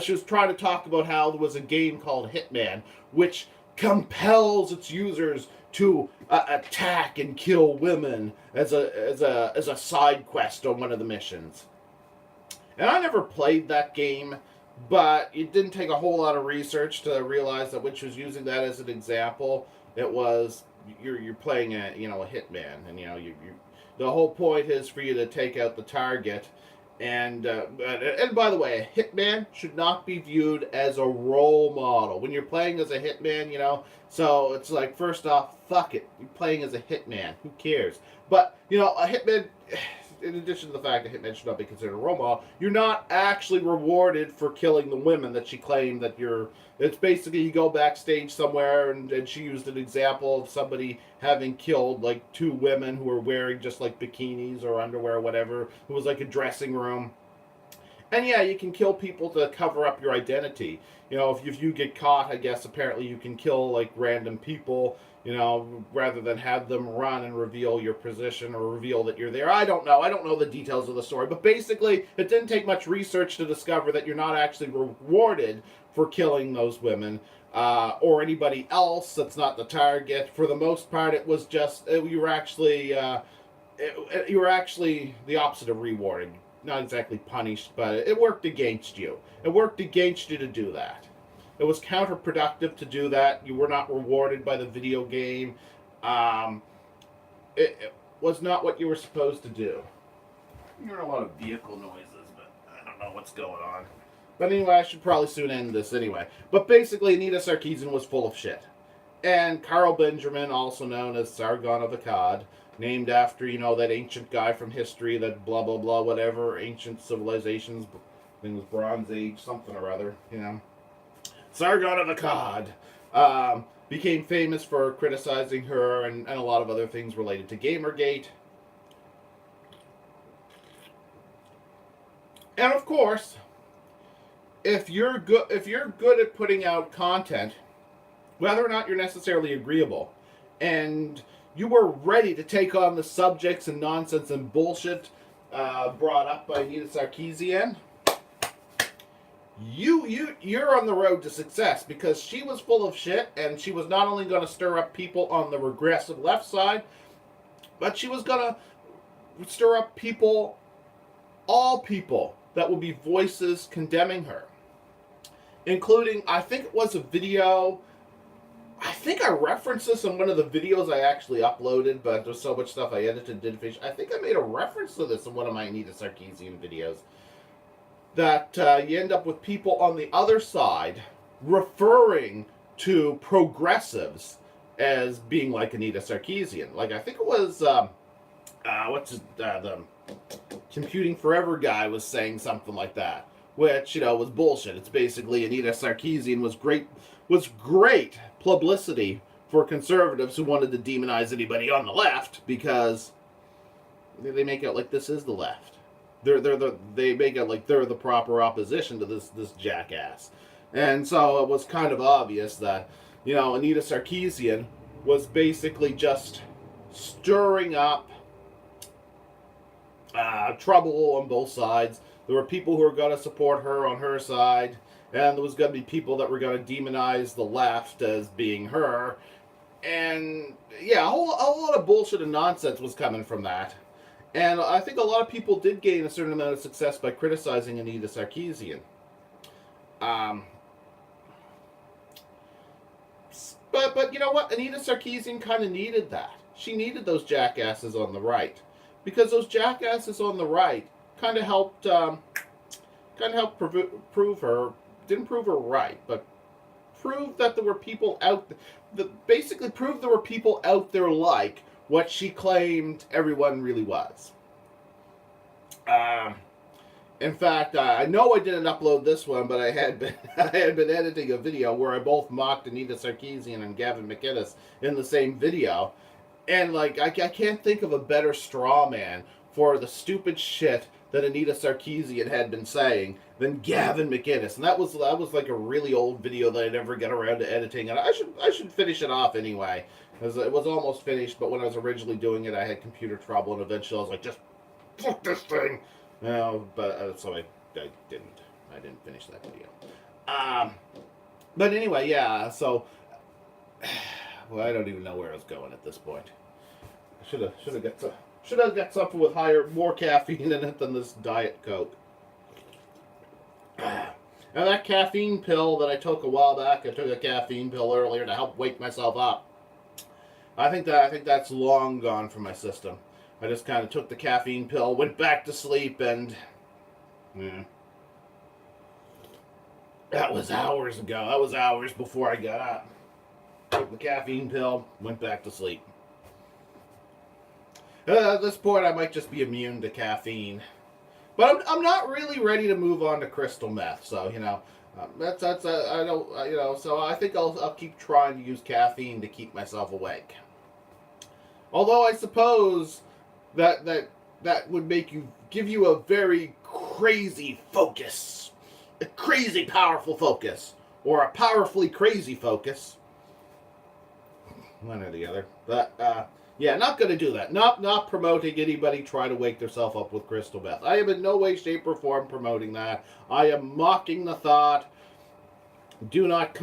She was trying to talk about how there was a game called Hitman, which compels its users to attack and kill women as a side quest on one of the missions. And I never played that game, But it didn't take a whole lot of research to realize that when she was using that as an example, it was you're playing a a hitman, and you the whole point is for you to take out the target. And by the way, a hitman should not be viewed as a role model when you're playing as a hitman. So it's like, first off, fuck it, you're playing as a hitman. Who cares? But a hitman. In addition to the fact that hitmen should not be considered a role model, you're not actually rewarded for killing the women that she claimed that you're. It's basically, you go backstage somewhere, and she used an example of somebody having killed like two women who were wearing just like bikinis or underwear or whatever. It was like a dressing room. And yeah, you can kill people to cover up your identity. If you get caught, I guess apparently you can kill like random people, rather than have them run and reveal your position or reveal that you're there. I don't know. I don't know the details of the story. But basically, it didn't take much research to discover that you're not actually rewarded for killing those women. Or anybody else that's not the target. For the most part, it was just you were actually the opposite of rewarded. Not exactly punished, but it worked against you. It worked against you to do that. It was counterproductive to do that. You were not rewarded by the video game. It was not what you were supposed to do. You hear a lot of vehicle noises, but I don't know what's going on. But anyway, I should probably soon end this anyway. But basically, Anita Sarkeesian was full of shit. And Carl Benjamin, also known as Sargon of Akkad, named after, that ancient guy from history, that blah, blah, blah, whatever, ancient civilizations, I think it was Bronze Age, something or other, Sargon of Akkad became famous for criticizing her and a lot of other things related to Gamergate. And of course, if you're good at putting out content, whether or not you're necessarily agreeable, and you were ready to take on the subjects and nonsense and bullshit brought up by Anita Sarkeesian, you're on the road to success, because she was full of shit, and she was not only going to stir up people on the regressive left side, but she was going to stir up all people that would be voices condemning her, including, I think it was a video. I think I referenced this in one of the videos I actually uploaded, but there's so much stuff I edited, didn't finish. I think I made a reference to this in one of my Anita Sarkeesian videos. That you end up with people on the other side referring to progressives as being like Anita Sarkeesian. Like, I think it was, the Computing Forever guy was saying something like that, which, was bullshit. It's basically Anita Sarkeesian was great publicity for conservatives who wanted to demonize anybody on the left, because they make out like this is the left. They make it like they're the proper opposition to this jackass. And so it was kind of obvious that, Anita Sarkeesian was basically just stirring up trouble on both sides. There were people who were going to support her on her side, and there was going to be people that were going to demonize the left as being her. And yeah, a whole lot of bullshit and nonsense was coming from that. And I think a lot of people did gain a certain amount of success by criticizing Anita Sarkeesian. But you know what? Anita Sarkeesian kind of needed that. She needed those jackasses on the right, because those jackasses on the right kind of helped prove her. Didn't prove her right, but proved that there were people out. Basically proved there were people out there like what she claimed everyone really was. In fact, I know I didn't upload this one, but I had been editing a video where I both mocked Anita Sarkeesian and Gavin McInnes in the same video, and like I can't think of a better straw man for the stupid shit that Anita Sarkeesian had been saying than Gavin McInnes. And that was like a really old video that I never got around to editing, and I should finish it off anyway, because it was almost finished, but when I was originally doing it, I had computer trouble, and eventually I was like, just fuck this thing. But so I didn't finish that video. But anyway, yeah. So, well, I don't even know where I was going at this point. I should have got something with more caffeine in it than this Diet Coke. And that caffeine pill that I took a while back, I took a caffeine pill earlier to help wake myself up. I think that's long gone from my system. I just kind of took the caffeine pill, went back to sleep, and yeah, that was hours ago. That was hours before I got up. Took the caffeine pill, went back to sleep. At this point, I might just be immune to caffeine, but I'm not really ready to move on to crystal meth. So that's I don't So I think I'll keep trying to use caffeine to keep myself awake. Although I suppose that would give you a very crazy focus, a crazy powerful focus, or a powerfully crazy focus. One or the other. But yeah, not going to do that. Not promoting anybody trying to wake themselves up with crystal meth. I am in no way, shape, or form promoting that. I am mocking the thought. Do not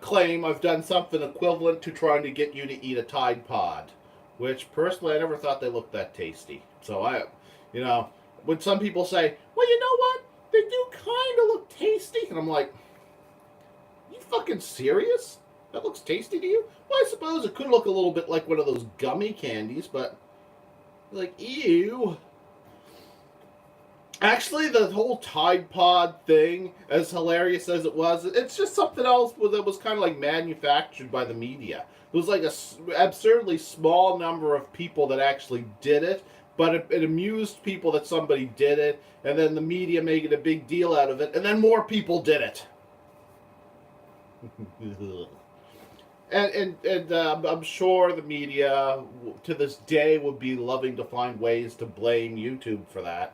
claim I've done something equivalent to trying to get you to eat a Tide Pod, which personally I never thought they looked that tasty. So when some people say, well, you know what? They do kind of look tasty, and I'm like, you fucking serious? That looks tasty to you? Well, I suppose it could look a little bit like one of those gummy candies, but like, ew. Actually, the whole Tide Pod thing, as hilarious as it was, it's just something else that was kind of like manufactured by the media. It was like an absurdly small number of people that actually did it, but it amused people that somebody did it, and then the media made it a big deal out of it, and then more people did it. And I'm sure the media, to this day, would be loving to find ways to blame YouTube for that.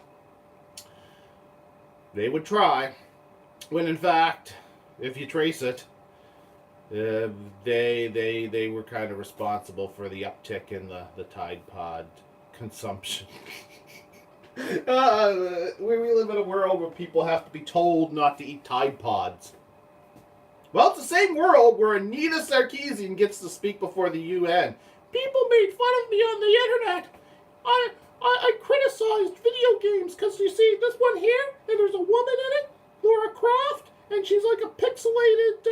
They would try, when in fact, if you trace it, they were kind of responsible for the uptick in the Tide Pod consumption. We live in a world where people have to be told not to eat Tide Pods. Well, it's the same world where Anita Sarkeesian gets to speak before the UN. People made fun of me on the internet. I criticized video games because, you see, this one here, and there's a woman in it, Laura Croft, and she's like a pixelated,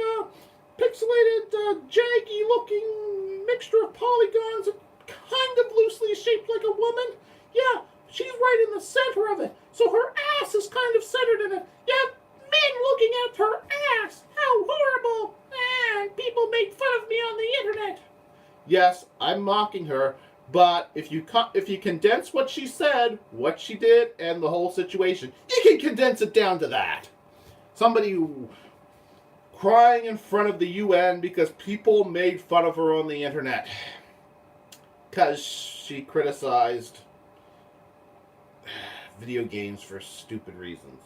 jaggy-looking mixture of polygons, kind of loosely shaped like a woman. Yeah, she's right in the center of it, so her ass is kind of centered in it. Yeah, men looking at her ass. How horrible! And people make fun of me on the internet. Yes, I'm mocking her. But if you condense what she said, what she did, and the whole situation, you can condense it down to that. Somebody crying in front of the UN because people made fun of her on the internet. Because she criticized video games for stupid reasons.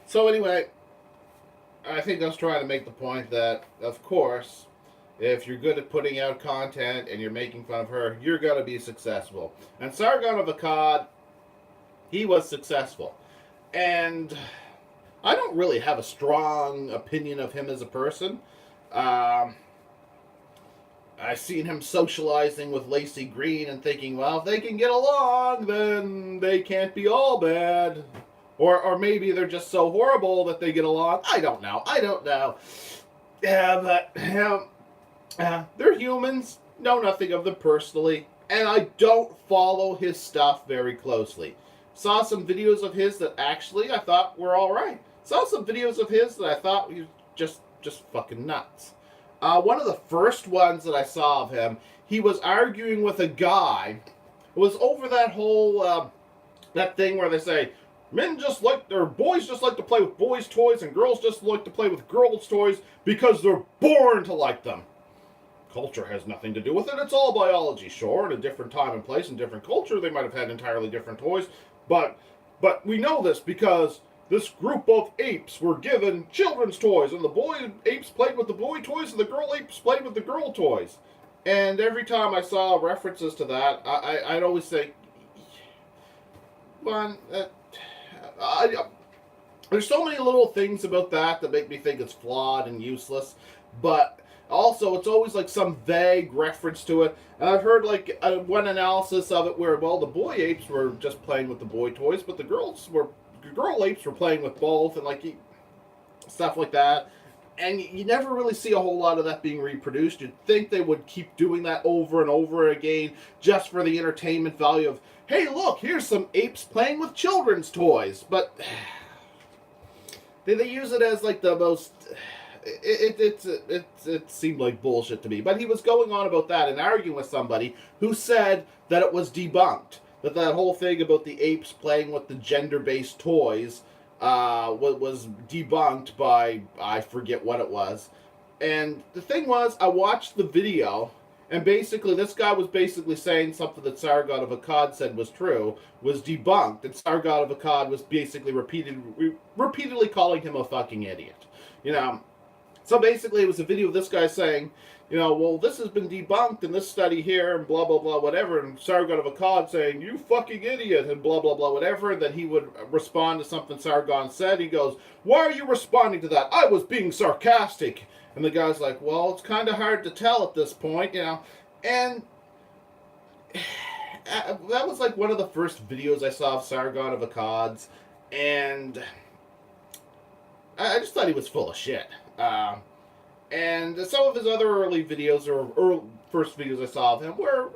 So anyway, I think I was trying to make the point that, of course, if you're good at putting out content and you're making fun of her, you're going to be successful. And Sargon of Akkad, he was successful. And I don't really have a strong opinion of him as a person. I've seen him socializing with Lacey Green and thinking, well, if they can get along, then they can't be all bad. Or maybe they're just so horrible that they get along. I don't know. Yeah, but they're humans. Know nothing of them personally. And I don't follow his stuff very closely. Saw some videos of his that actually I thought were alright. Saw some videos of his that I thought were just fucking nuts. One of the first ones that I saw of him, he was arguing with a guy. It was over that whole, that thing where they say, boys just like to play with boys' toys and girls just like to play with girls' toys because they're born to like them. Culture has nothing to do with it. It's all biology. Sure, in a different time and place and different culture, they might have had entirely different toys. But we know this because this group of apes were given children's toys, and the boy apes played with the boy toys and the girl apes played with the girl toys. And every time I saw references to that, I'd always say, there's so many little things about that make me think it's flawed and useless, but Also, it's always like some vague reference to it. And I've heard like one analysis of it where, well, the boy apes were just playing with the boy toys, but the girl apes were playing with both, and like stuff like that. And you never really see a whole lot of that being reproduced. You'd think they would keep doing that over and over again just for the entertainment value of, hey, look, here's some apes playing with children's toys. But they use it as like the most. It seemed like bullshit to me. But he was going on about that and arguing with somebody who said that it was debunked. That whole thing about the apes playing with the gender-based toys was debunked by, I forget what it was. And the thing was, I watched the video, and basically this guy was basically saying something that Sargon of Akkad said was true, was debunked, and Sargon of Akkad was basically repeatedly calling him a fucking idiot. You know, so basically it was a video of this guy saying, you know, well, this has been debunked in this study here, and blah, blah, blah, whatever, and Sargon of Akkad saying, you fucking idiot, and blah, blah, blah, whatever, and then he would respond to something Sargon said. He goes, why are you responding to that? I was being sarcastic. And the guy's like, well, it's kind of hard to tell at this point, you know, and that was like one of the first videos I saw of Sargon of Akkad's, and I just thought he was full of shit. And some of his other early videos, or first videos I saw of him, were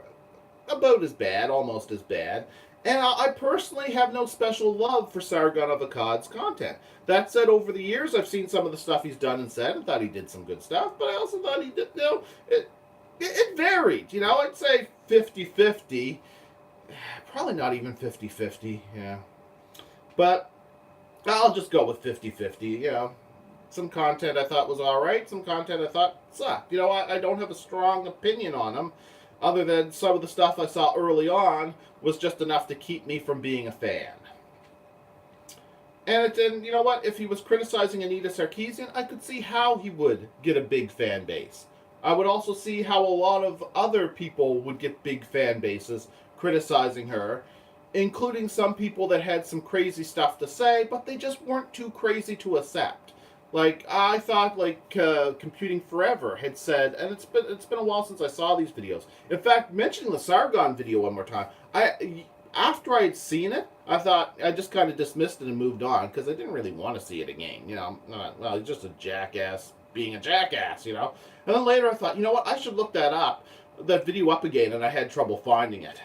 about as bad, almost as bad. And I personally have no special love for Sargon of Akkad's content. That said, over the years, I've seen some of the stuff he's done and said, and thought he did some good stuff, but I also thought he did, you know, it varied. You know, I'd say 50-50. Probably not even 50-50, yeah. But I'll just go with 50-50, you know. Some content I thought was alright, some content I thought sucked. You know, I don't have a strong opinion on him, other than some of the stuff I saw early on was just enough to keep me from being a fan. And you know what, if he was criticizing Anita Sarkeesian, I could see how he would get a big fan base. I would also see how a lot of other people would get big fan bases criticizing her, including some people that had some crazy stuff to say, but they just weren't too crazy to accept. Like, I thought, like, Computing Forever had said, and it's been a while since I saw these videos. In fact, mentioning the Sargon video one more time, after I had seen it, I thought, I just kind of dismissed it and moved on, because I didn't really want to see it again, you know. Well, he's just a jackass being a jackass, you know. And then later I thought, you know what, I should look that video up again, and I had trouble finding it.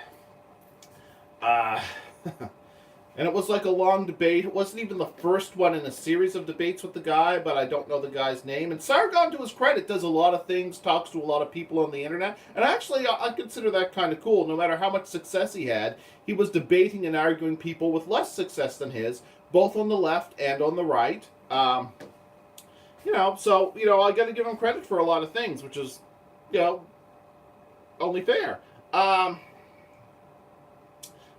And it was like a long debate. It wasn't even the first one in a series of debates with the guy, but I don't know the guy's name. And Sargon, to his credit, does a lot of things, talks to a lot of people on the internet. And actually, I consider that kind of cool. No matter how much success he had, he was debating and arguing people with less success than his, both on the left and on the right. You know, so, you know, I got to give him credit for a lot of things, which is, you know, only fair.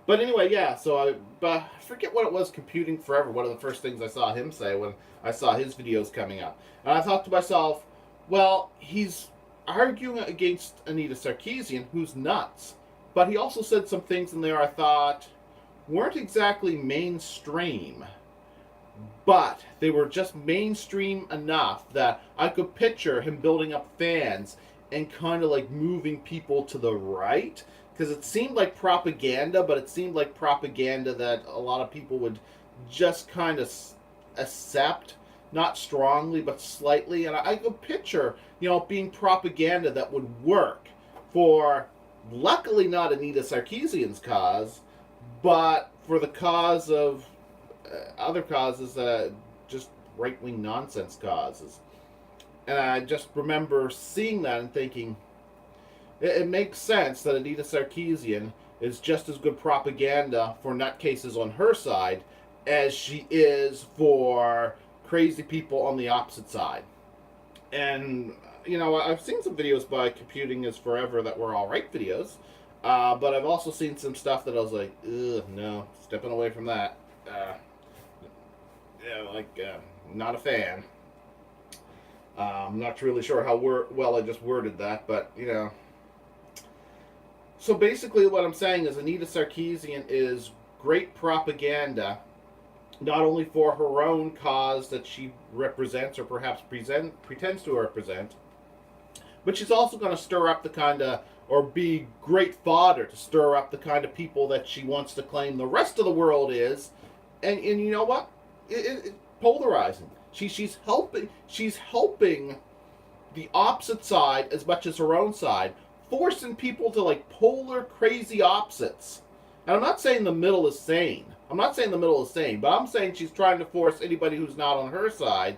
But anyway, yeah, so I forget what it was, Computing Forever, one of the first things I saw him say when I saw his videos coming up. And I thought to myself, well, he's arguing against Anita Sarkeesian, who's nuts. But he also said some things in there I thought weren't exactly mainstream. But they were just mainstream enough that I could picture him building up fans and kind of like moving people to the right. Because it seemed like propaganda, but it seemed like propaganda that a lot of people would just kind of accept, not strongly, but slightly. And I could picture, you know, being propaganda that would work for, luckily not Anita Sarkeesian's cause, but for the cause of other causes, just right-wing nonsense causes. And I just remember seeing that and thinking, it makes sense that Anita Sarkeesian is just as good propaganda for nutcases on her side as she is for crazy people on the opposite side. And, you know, I've seen some videos by Computing is Forever that were alright videos, but I've also seen some stuff that I was like, ugh, no, stepping away from that. Not a fan. I'm not really sure how well I just worded that, but, you know. So basically what I'm saying is Anita Sarkeesian is great propaganda, not only for her own cause that she represents or perhaps pretends to represent, But she's also going to stir up the kind of, or be great fodder to stir up the kind of people that she wants to claim the rest of the world is. And you know what? It polarizing. She's helping the opposite side as much as her own side, forcing people to like polar crazy opposites. And I'm not saying the middle is sane. But I'm saying she's trying to force anybody who's not on her side.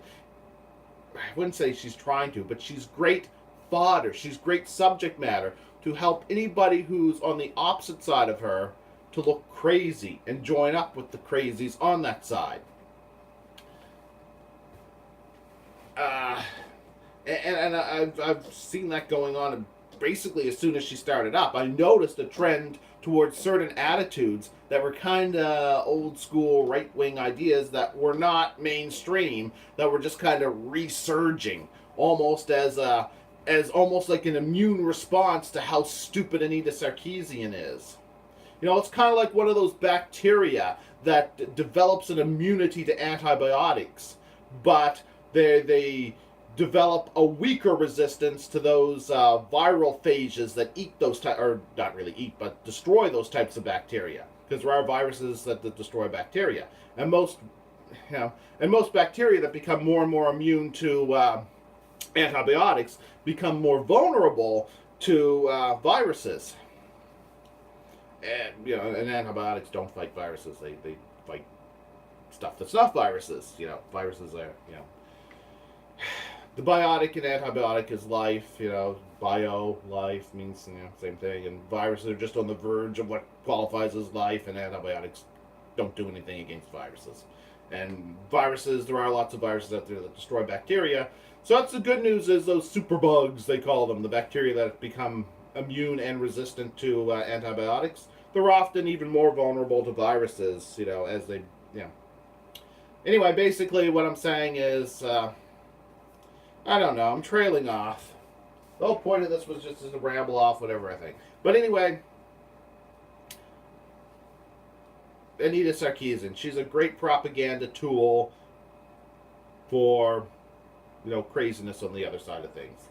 I wouldn't say she's trying to, but she's great fodder. She's great subject matter to help anybody who's on the opposite side of her to look crazy and join up with the crazies on that side. And I've seen that going on basically as soon as she started up. I noticed a trend towards certain attitudes that were kind of old school right wing ideas that were not mainstream, that were just kind of resurging, almost as almost like an immune response to how stupid Anita Sarkeesian is. You know, it's kind of like one of those bacteria that develops an immunity to antibiotics, but they develop a weaker resistance to those viral phages that eat those or not really eat, but destroy those types of bacteria. Because there are viruses that destroy bacteria, and most bacteria that become more and more immune to antibiotics become more vulnerable to viruses. And and antibiotics don't fight viruses; they fight stuff that's not viruses. Viruses are The biotic and antibiotic is life, bio, life means, same thing. And viruses are just on the verge of what qualifies as life, and antibiotics don't do anything against viruses. And viruses, there are lots of viruses out there that destroy bacteria. So that's the good news, is those superbugs, they call them, the bacteria that become immune and resistant to antibiotics, they're often even more vulnerable to viruses, as they, Anyway, basically what I'm saying is, I don't know, I'm trailing off. The whole point of this was just to ramble off whatever I think. But anyway, Anita Sarkeesian, she's a great propaganda tool for, craziness on the other side of things.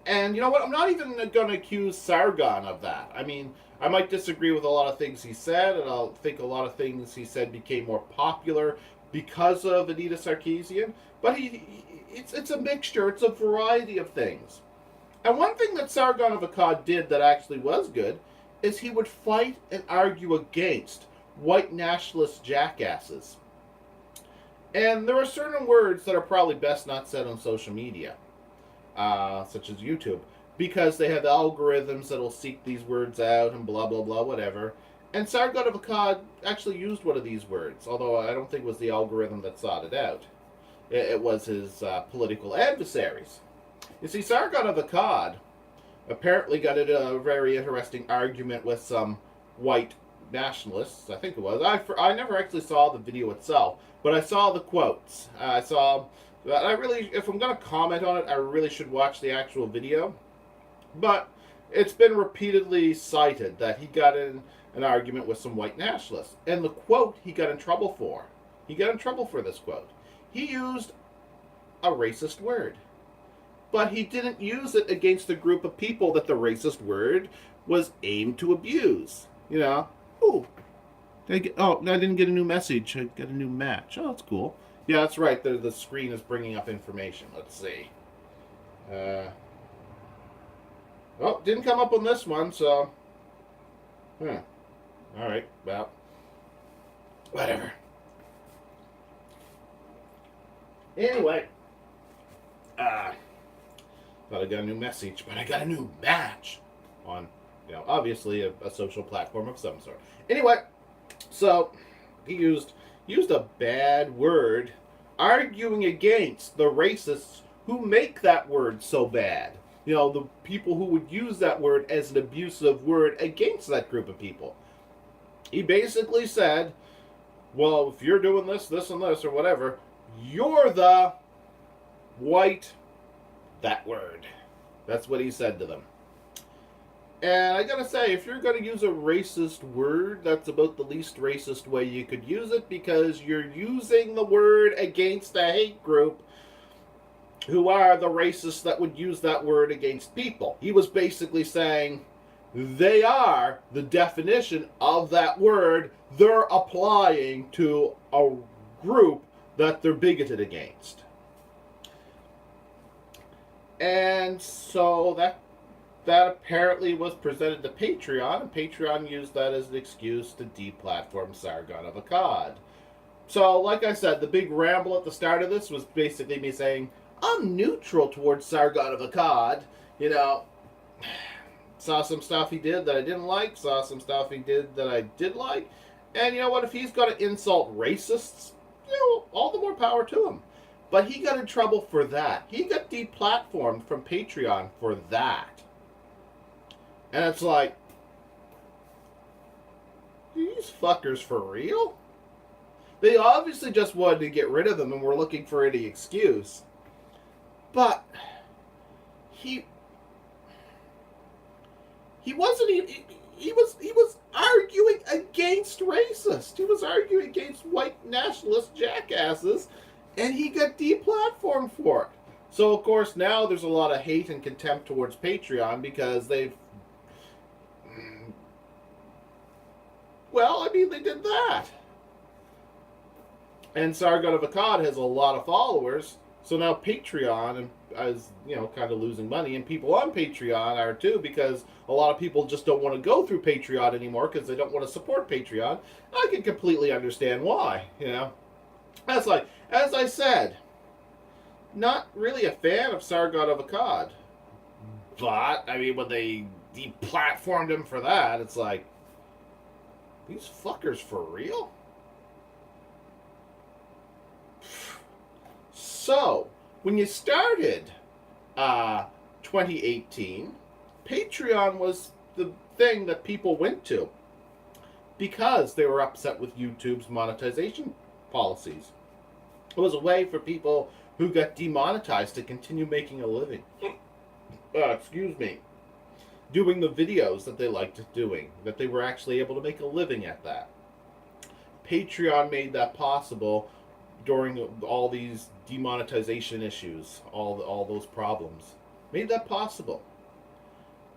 And you know what? I'm not even going to accuse Sargon of that. I mean, I might disagree with a lot of things he said, and I'll think a lot of things he said became more popular because of Anita Sarkeesian. But it's a mixture. It's a variety of things. And one thing that Sargon of Akkad did that actually was good is he would fight and argue against white nationalist jackasses. And there are certain words that are probably best not said on social media, such as YouTube, because they have algorithms that'll seek these words out and blah, blah, blah, whatever. And Sargon of Akkad actually used one of these words, although I don't think it was the algorithm that sought it out. It was his political adversaries. You see, Sargon of Akkad apparently got into a very interesting argument with some white nationalists, I think it was. I never actually saw the video itself, but I saw the quotes. If I'm going to comment on it, I really should watch the actual video. But it's been repeatedly cited that he got in an argument with some white nationalists. And the quote he got in trouble for. He got in trouble for this quote. He used a racist word. But he didn't use it against the group of people that the racist word was aimed to abuse. Ooh. I didn't get a new message. I got a new match. Oh, that's cool. Yeah, that's right. The screen is bringing up information. Let's see. Didn't come up on this one, so... Alright, well... whatever. Anyway. Thought I got a new message, but I got a new match on, obviously a social platform of some sort. Anyway, so he used a bad word arguing against the racists who make that word so bad. The people who would use that word as an abusive word against that group of people. He basically said, well, if you're doing this, this, and this, or whatever, you're the white that word. That's what he said to them. And I gotta say, if you're gonna use a racist word, that's about the least racist way you could use it, because you're using the word against a hate group who are the racists that would use that word against people. He was basically saying they are the definition of that word they're applying to a group that they're bigoted against. And so that apparently was presented to Patreon, and Patreon used that as an excuse to deplatform Sargon of Akkad. So, like I said, the big ramble at the start of this was basically me saying, I'm neutral towards Sargon of Akkad. You know, saw some stuff he did that I didn't like, saw some stuff he did that I did like. And you know what? If he's going to insult racists, you know, all the more power to him. But he got in trouble for that. He got deplatformed from Patreon for that. And it's like, these fuckers for real? They obviously just wanted to get rid of him and were looking for any excuse. But he wasn't even, he was arguing against racists. He was arguing against white nationalist jackasses, and he got deplatformed for it. So of course now there's a lot of hate and contempt towards Patreon because they've, well, I mean, they did that. And Sargon of Akkad has a lot of followers, so now Patreon is, you know, kind of losing money, and people on Patreon are too, because a lot of people just don't want to go through Patreon anymore because they don't want to support Patreon. I can completely understand why, you know. That's like, as I said, not really a fan of Sargon of Akkad, but, I mean, when they deplatformed him for that, it's like, these fuckers for real? So, when you started 2018, Patreon was the thing that people went to because they were upset with YouTube's monetization policies. It was a way for people who got demonetized to continue making a living. Doing the videos that they liked doing, that they were actually able to make a living at that. Patreon made that possible during all these demonetization issues, all those problems. Made that possible.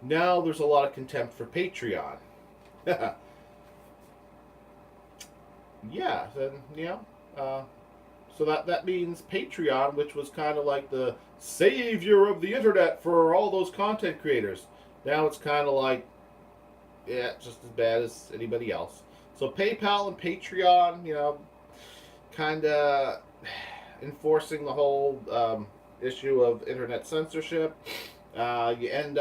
Now there's a lot of contempt for Patreon. Yeah, then, you know, so that means Patreon, which was kind of like the savior of the internet for all those content creators, now it's kind of like, yeah, just as bad as anybody else. So PayPal and Patreon, you know, kind of enforcing the whole issue of internet censorship. You end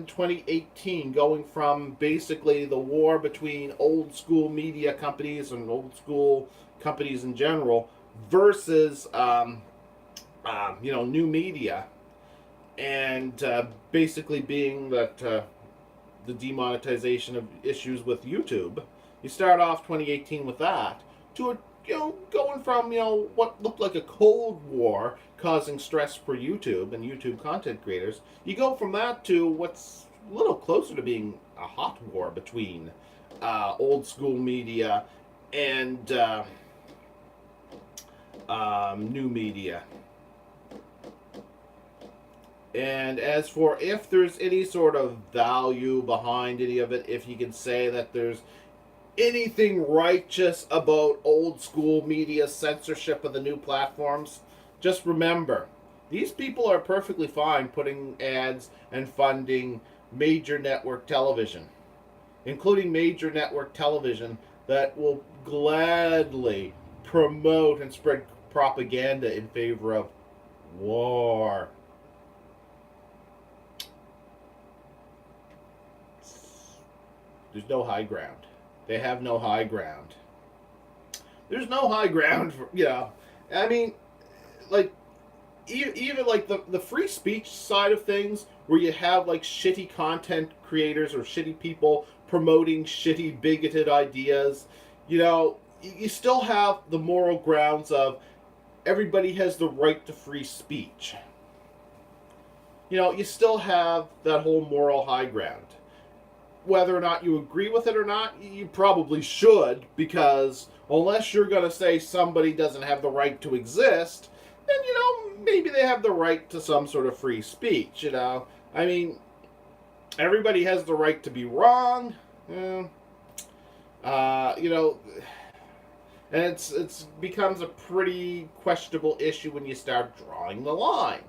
2018 going from basically the war between old school media companies and old school companies in general versus you know, new media, and basically being that the demonetization of issues with YouTube. You start off 2018 with that to a, you know, going from, you know, what looked like a Cold War causing stress for YouTube and YouTube content creators. You go from that to what's a little closer to being a hot war between old school media and new media. And as for if there's any sort of value behind any of it, if you can say that there's anything righteous about old school media censorship of the new platforms, just remember, these people are perfectly fine putting ads and funding major network television, including major network television that will gladly promote and spread propaganda in favor of war. There's no high ground. They have no high ground. There's no high ground for, you know, I mean, like, even like the free speech side of things, where you have like shitty content creators or shitty people promoting shitty bigoted ideas, you know, you still have the moral grounds of everybody has the right to free speech. You know, you still have that whole moral high ground. Whether or not you agree with it or not, you probably should, because unless you're going to say somebody doesn't have the right to exist, then, maybe they have the right to some sort of free speech. I mean, everybody has the right to be wrong. Uh, you know, and it's becomes a pretty questionable issue when you start drawing the line.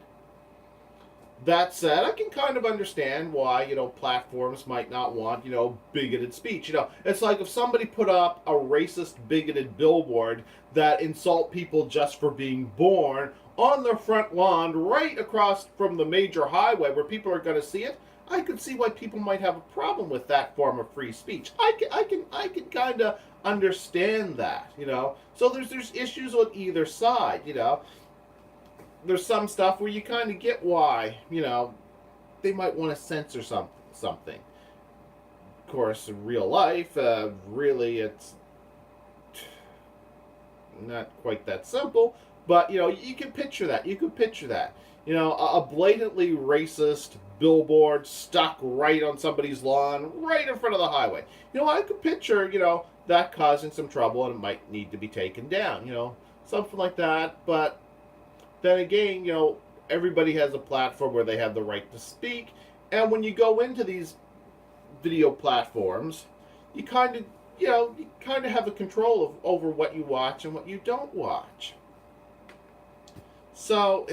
That said, I can kind of understand why, platforms might not want, bigoted speech. It's like if somebody put up a racist, bigoted billboard that insult people just for being born on their front lawn right across from the major highway where people are going to see it. I could see why people might have a problem with that form of free speech. I can kind of understand that. So there's issues on either side. There's some stuff where you kind of get why, they might want to censor something. Of course, in real life, really, it's not quite that simple. But, you can picture that. A blatantly racist billboard stuck right on somebody's lawn, right in front of the highway. I could picture, that causing some trouble and it might need to be taken down, something like that. But then again, everybody has a platform where they have the right to speak. And when you go into these video platforms, you kind of have a control over what you watch and what you don't watch. So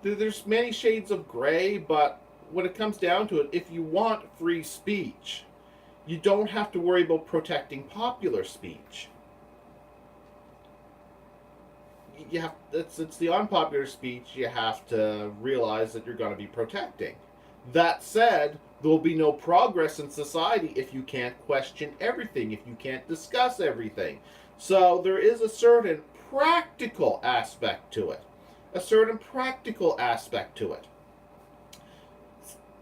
there's many shades of gray, but when it comes down to it, if you want free speech, you don't have to worry about protecting popular speech. It's the unpopular speech you have to realize that you're going to be protecting. That said, there will be no progress in society if you can't question everything, if you can't discuss everything. So there is a certain practical aspect to it.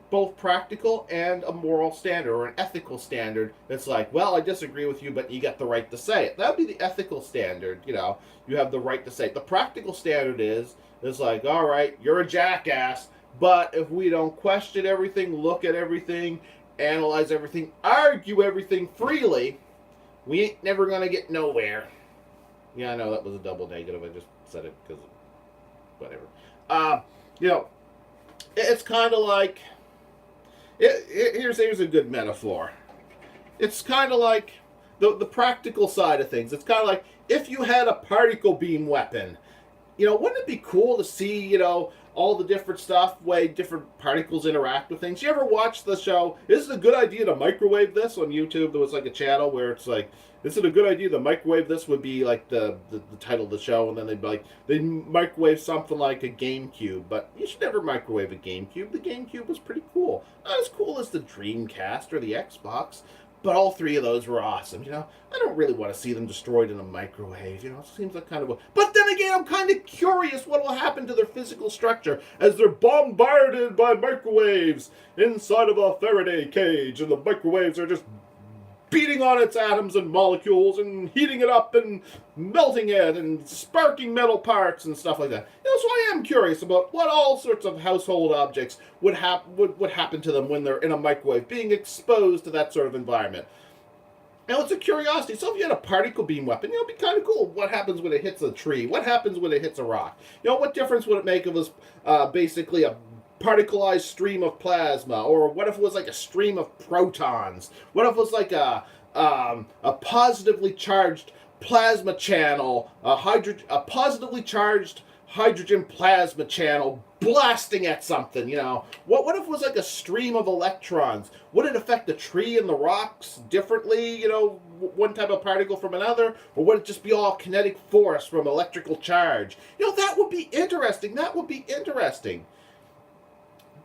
Both practical and a moral standard or an ethical standard that's like, well, I disagree with you, but you got the right to say it. That would be the ethical standard, you have the right to say it. The practical standard is like, all right, you're a jackass, but if we don't question everything, look at everything, analyze everything, argue everything freely, we ain't never going to get nowhere. Yeah, I know that was a double negative. I just said it because whatever. It's kind of like, here's a good metaphor. It's kind of like the practical side of things. It's kind of like if you had a particle beam weapon. Wouldn't it be cool to see, all the different stuff, way different particles interact with things? You ever watch the show, is it a good idea to microwave this on YouTube? There was like a channel where it's like, is it a good idea to microwave this? Would be like the title of the show, and then they'd be like, they microwave something like a GameCube, but you should never microwave a GameCube. The GameCube was pretty cool. Not as cool as the Dreamcast or the Xbox, but all three of those were awesome. I don't really want to see them destroyed in a microwave. It seems like kind of a... But then again, I'm kind of curious what will happen to their physical structure as they're bombarded by microwaves inside of a Faraday cage, and the microwaves are just beating on its atoms and molecules and heating it up and melting it and sparking metal parts and stuff like that. So I am curious about what all sorts of household objects would happen to them when they're in a microwave, being exposed to that sort of environment. Now, it's a curiosity. So if you had a particle beam weapon, it'd be kind of cool. What happens when it hits a tree? What happens when it hits a rock? What difference would it make if it was basically a particleized stream of plasma? Or what if it was like a stream of protons? What if it was like a positively charged plasma channel, a positively charged hydrogen plasma channel blasting at something? What if it was like a stream of electrons? Would it affect the tree and the rocks differently, one type of particle from another? Or would it just be all kinetic force from electrical charge? That would be interesting.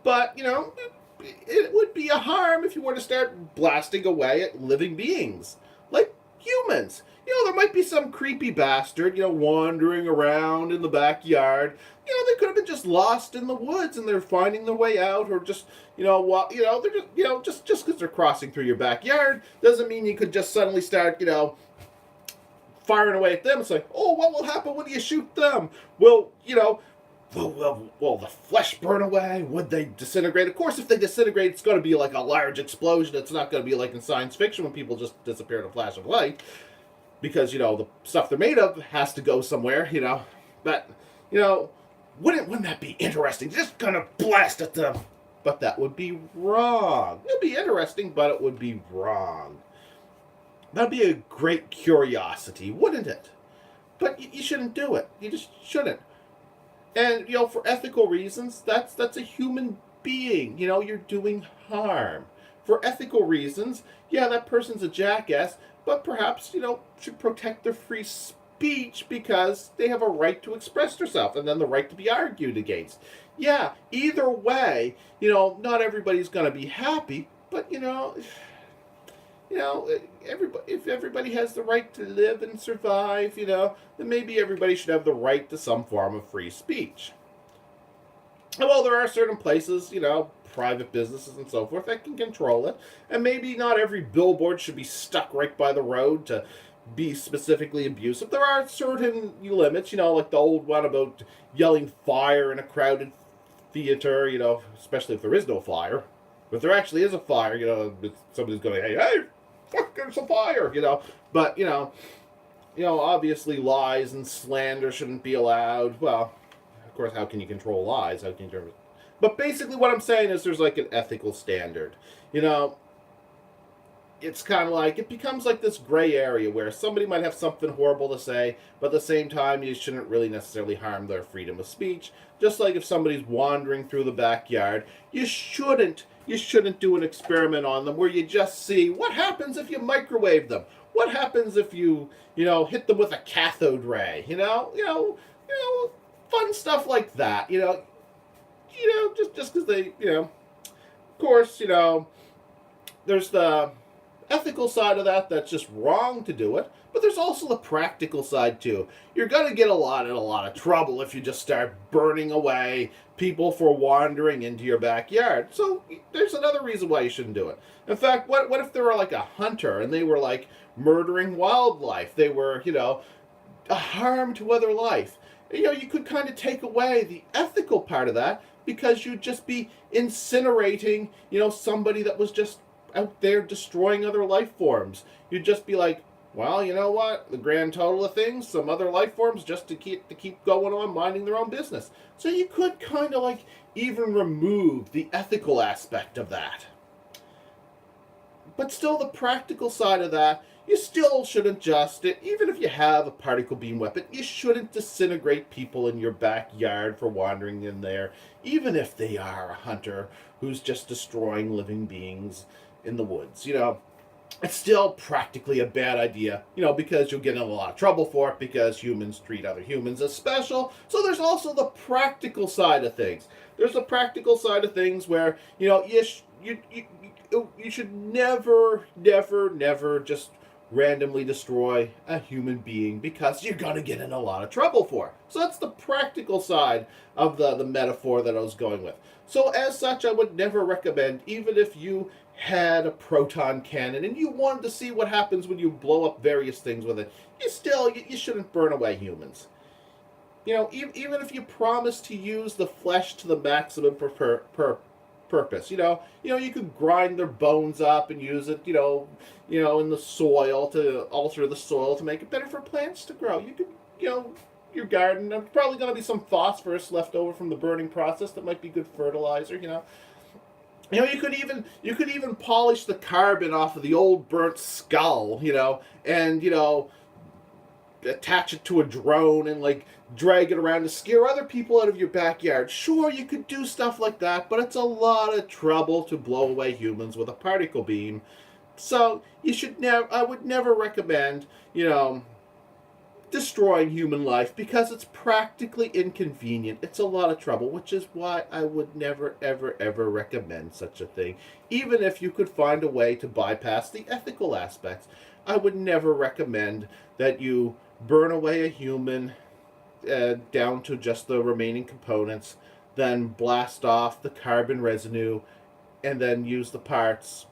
But, it would be a harm if you were to start blasting away at living beings, like humans. There might be some creepy bastard, wandering around in the backyard. They could have been just lost in the woods and they're finding their way out, or just, they're just because they're crossing through your backyard doesn't mean you could just suddenly start, firing away at them. It's like, oh, what will happen when you shoot them? Well, will the flesh burn away? Would they disintegrate? Of course, if they disintegrate, it's going to be like a large explosion. It's not going to be like in science fiction when people just disappear in a flash of light. Because, the stuff they're made of has to go somewhere, But, wouldn't that be interesting? Just gonna blast at them. But that would be wrong. It would be interesting, but it would be wrong. That'd be a great curiosity, wouldn't it? But you shouldn't do it. You just shouldn't. And for ethical reasons, that's a human being. You're doing harm. For ethical reasons, yeah, that person's a jackass, but perhaps should protect their free speech because they have a right to express themselves and then the right to be argued against. Yeah, either way, not everybody's going to be happy, but everybody, if everybody has the right to live and survive, then maybe everybody should have the right to some form of free speech. Well, there are certain places, private businesses and so forth, that can control it. And maybe not every billboard should be stuck right by the road to be specifically abusive. There are certain limits, like the old one about yelling fire in a crowded theater, especially if there is no fire. But if there actually is a fire, somebody's going to, hey, fuck, there's a fire, But, obviously lies and slander shouldn't be allowed. Well, of course, how can you control lies? How can you... But basically what I'm saying is there's like an ethical standard. It's kind of like, it becomes like this gray area where somebody might have something horrible to say, but at the same time, you shouldn't really necessarily harm their freedom of speech. Just like if somebody's wandering through the backyard, you shouldn't do an experiment on them where you just see what happens if you microwave them. What happens if you, hit them with a cathode ray? Fun stuff like that. Just because they, of course, there's the ethical side of that's just wrong to do it, but there's also the practical side too. You're gonna get in a lot of trouble if you just start burning away people for wandering into your backyard. So there's another reason why you shouldn't do it. In fact, what if they were like a hunter and they were like murdering wildlife? They were, a harm to other life. You could kind of take away the ethical part of that because you'd just be incinerating, somebody that was just out there destroying other life forms. You'd just be like, well, you know what? The grand total of things, some other life forms just to keep going on minding their own business. So you could kind of like even remove the ethical aspect of that. But still, the practical side of that, you still shouldn't just, even if you have a particle beam weapon, you shouldn't disintegrate people in your backyard for wandering in there, even if they are a hunter who's just destroying living beings in the woods. It's still practically a bad idea, because you'll get in a lot of trouble for it because humans treat other humans as special. So there's also the practical side of things. There's the practical side of things where, you should never just randomly destroy a human being because you're going to get in a lot of trouble for it. So that's the practical side of the metaphor that I was going with. So as such, I would never recommend, even if you had a proton cannon and you wanted to see what happens when you blow up various things with it, you shouldn't burn away humans. Even if you promise to use the flesh to the maximum purpose. You could grind their bones up and use it, in the soil to alter the soil to make it better for plants to grow. You could, your garden, there's probably going to be some phosphorus left over from the burning process that might be good fertilizer. You could even polish the carbon off of the old burnt skull, and attach it to a drone and like drag it around to scare other people out of your backyard. Sure, you could do stuff like that, but it's a lot of trouble to blow away humans with a particle beam. So I would never recommend, destroying human life because it's practically inconvenient. It's a lot of trouble, which is why I would never, ever, ever recommend such a thing. Even if you could find a way to bypass the ethical aspects, I would never recommend that you burn away a human down to just the remaining components, then blast off the carbon residue, and then use the parts,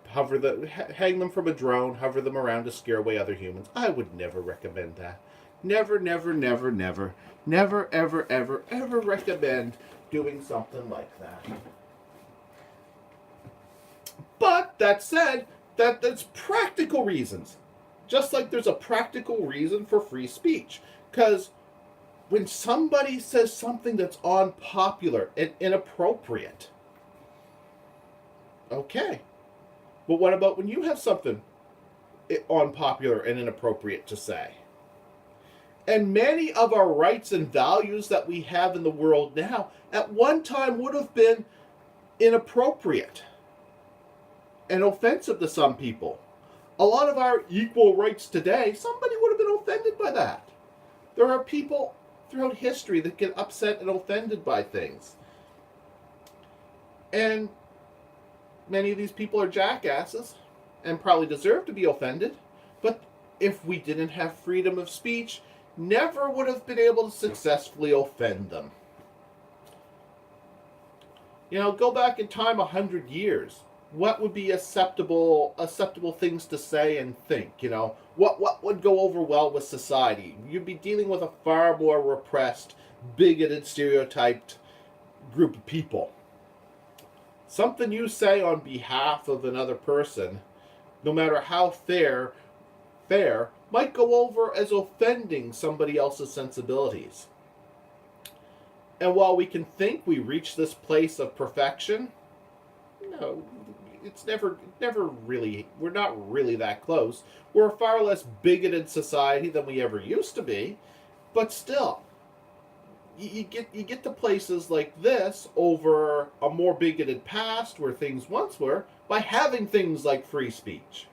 hang them from a drone, hover them around to scare away other humans. I would never recommend that. Never, never, never, never, never, ever, ever, ever recommend doing something like that. But that said, that's practical reasons. Just like there's a practical reason for free speech. Because when somebody says something that's unpopular and inappropriate, okay. But what about when you have something unpopular and inappropriate to say? And many of our rights and values that we have in the world now at one time would have been inappropriate and offensive to some people. A lot of our equal rights today, somebody would have been offended by that. There are people throughout history that get upset and offended by things. And many of these people are jackasses and probably deserve to be offended. But if we didn't have freedom of speech, never would have been able to successfully offend them. You know, go back in time 100 years. What would be acceptable things to say and think? You know, what would go over well with society? You'd be dealing with a far more repressed, bigoted, stereotyped group of people. Something you say on behalf of another person, no matter how fair, might go over as offending somebody else's sensibilities. And while we can think we reach this place of perfection, no, it's never really, we're not really that close. We're a far less bigoted society than we ever used to be, but still, you get to places like this over a more bigoted past where things once were by having things like free speech.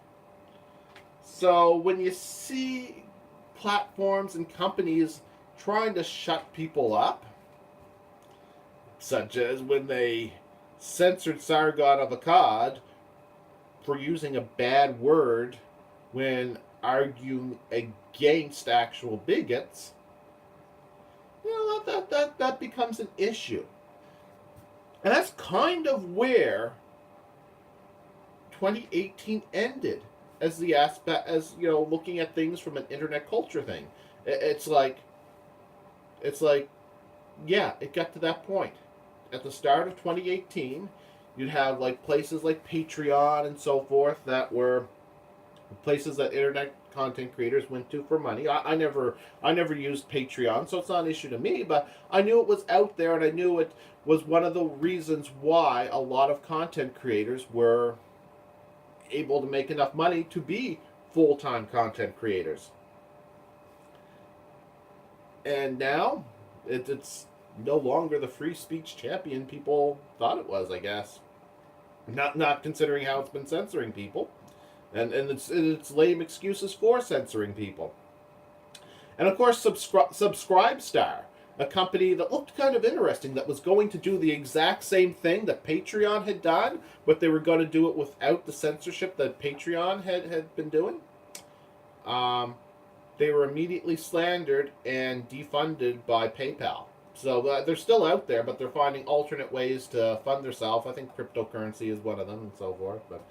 So when you see platforms and companies trying to shut people up, such as when they censored Sargon of Akkad for using a bad word when arguing against actual bigots, you know, that becomes an issue. And that's kind of where 2018 ended as the aspect, as, you know, looking at things from an internet culture thing. It's like, yeah, it got to that point. At the start of 2018, you'd have like places like Patreon and so forth that were places that internet content creators went to for money. I never used Patreon, so it's not an issue to me, but I knew it was out there, and I knew it was one of the reasons why a lot of content creators were able to make enough money to be full-time content creators. And now it's no longer the free speech champion people thought it was, I guess. Not considering how it's been censoring people. And it's lame excuses for censoring people. And of course, Subscribestar, a company that looked kind of interesting, that was going to do the exact same thing that Patreon had done, but they were going to do it without the censorship that Patreon had been doing. They were immediately slandered and defunded by PayPal. So they're still out there, but they're finding alternate ways to fund themselves. I think cryptocurrency is one of them and so forth. But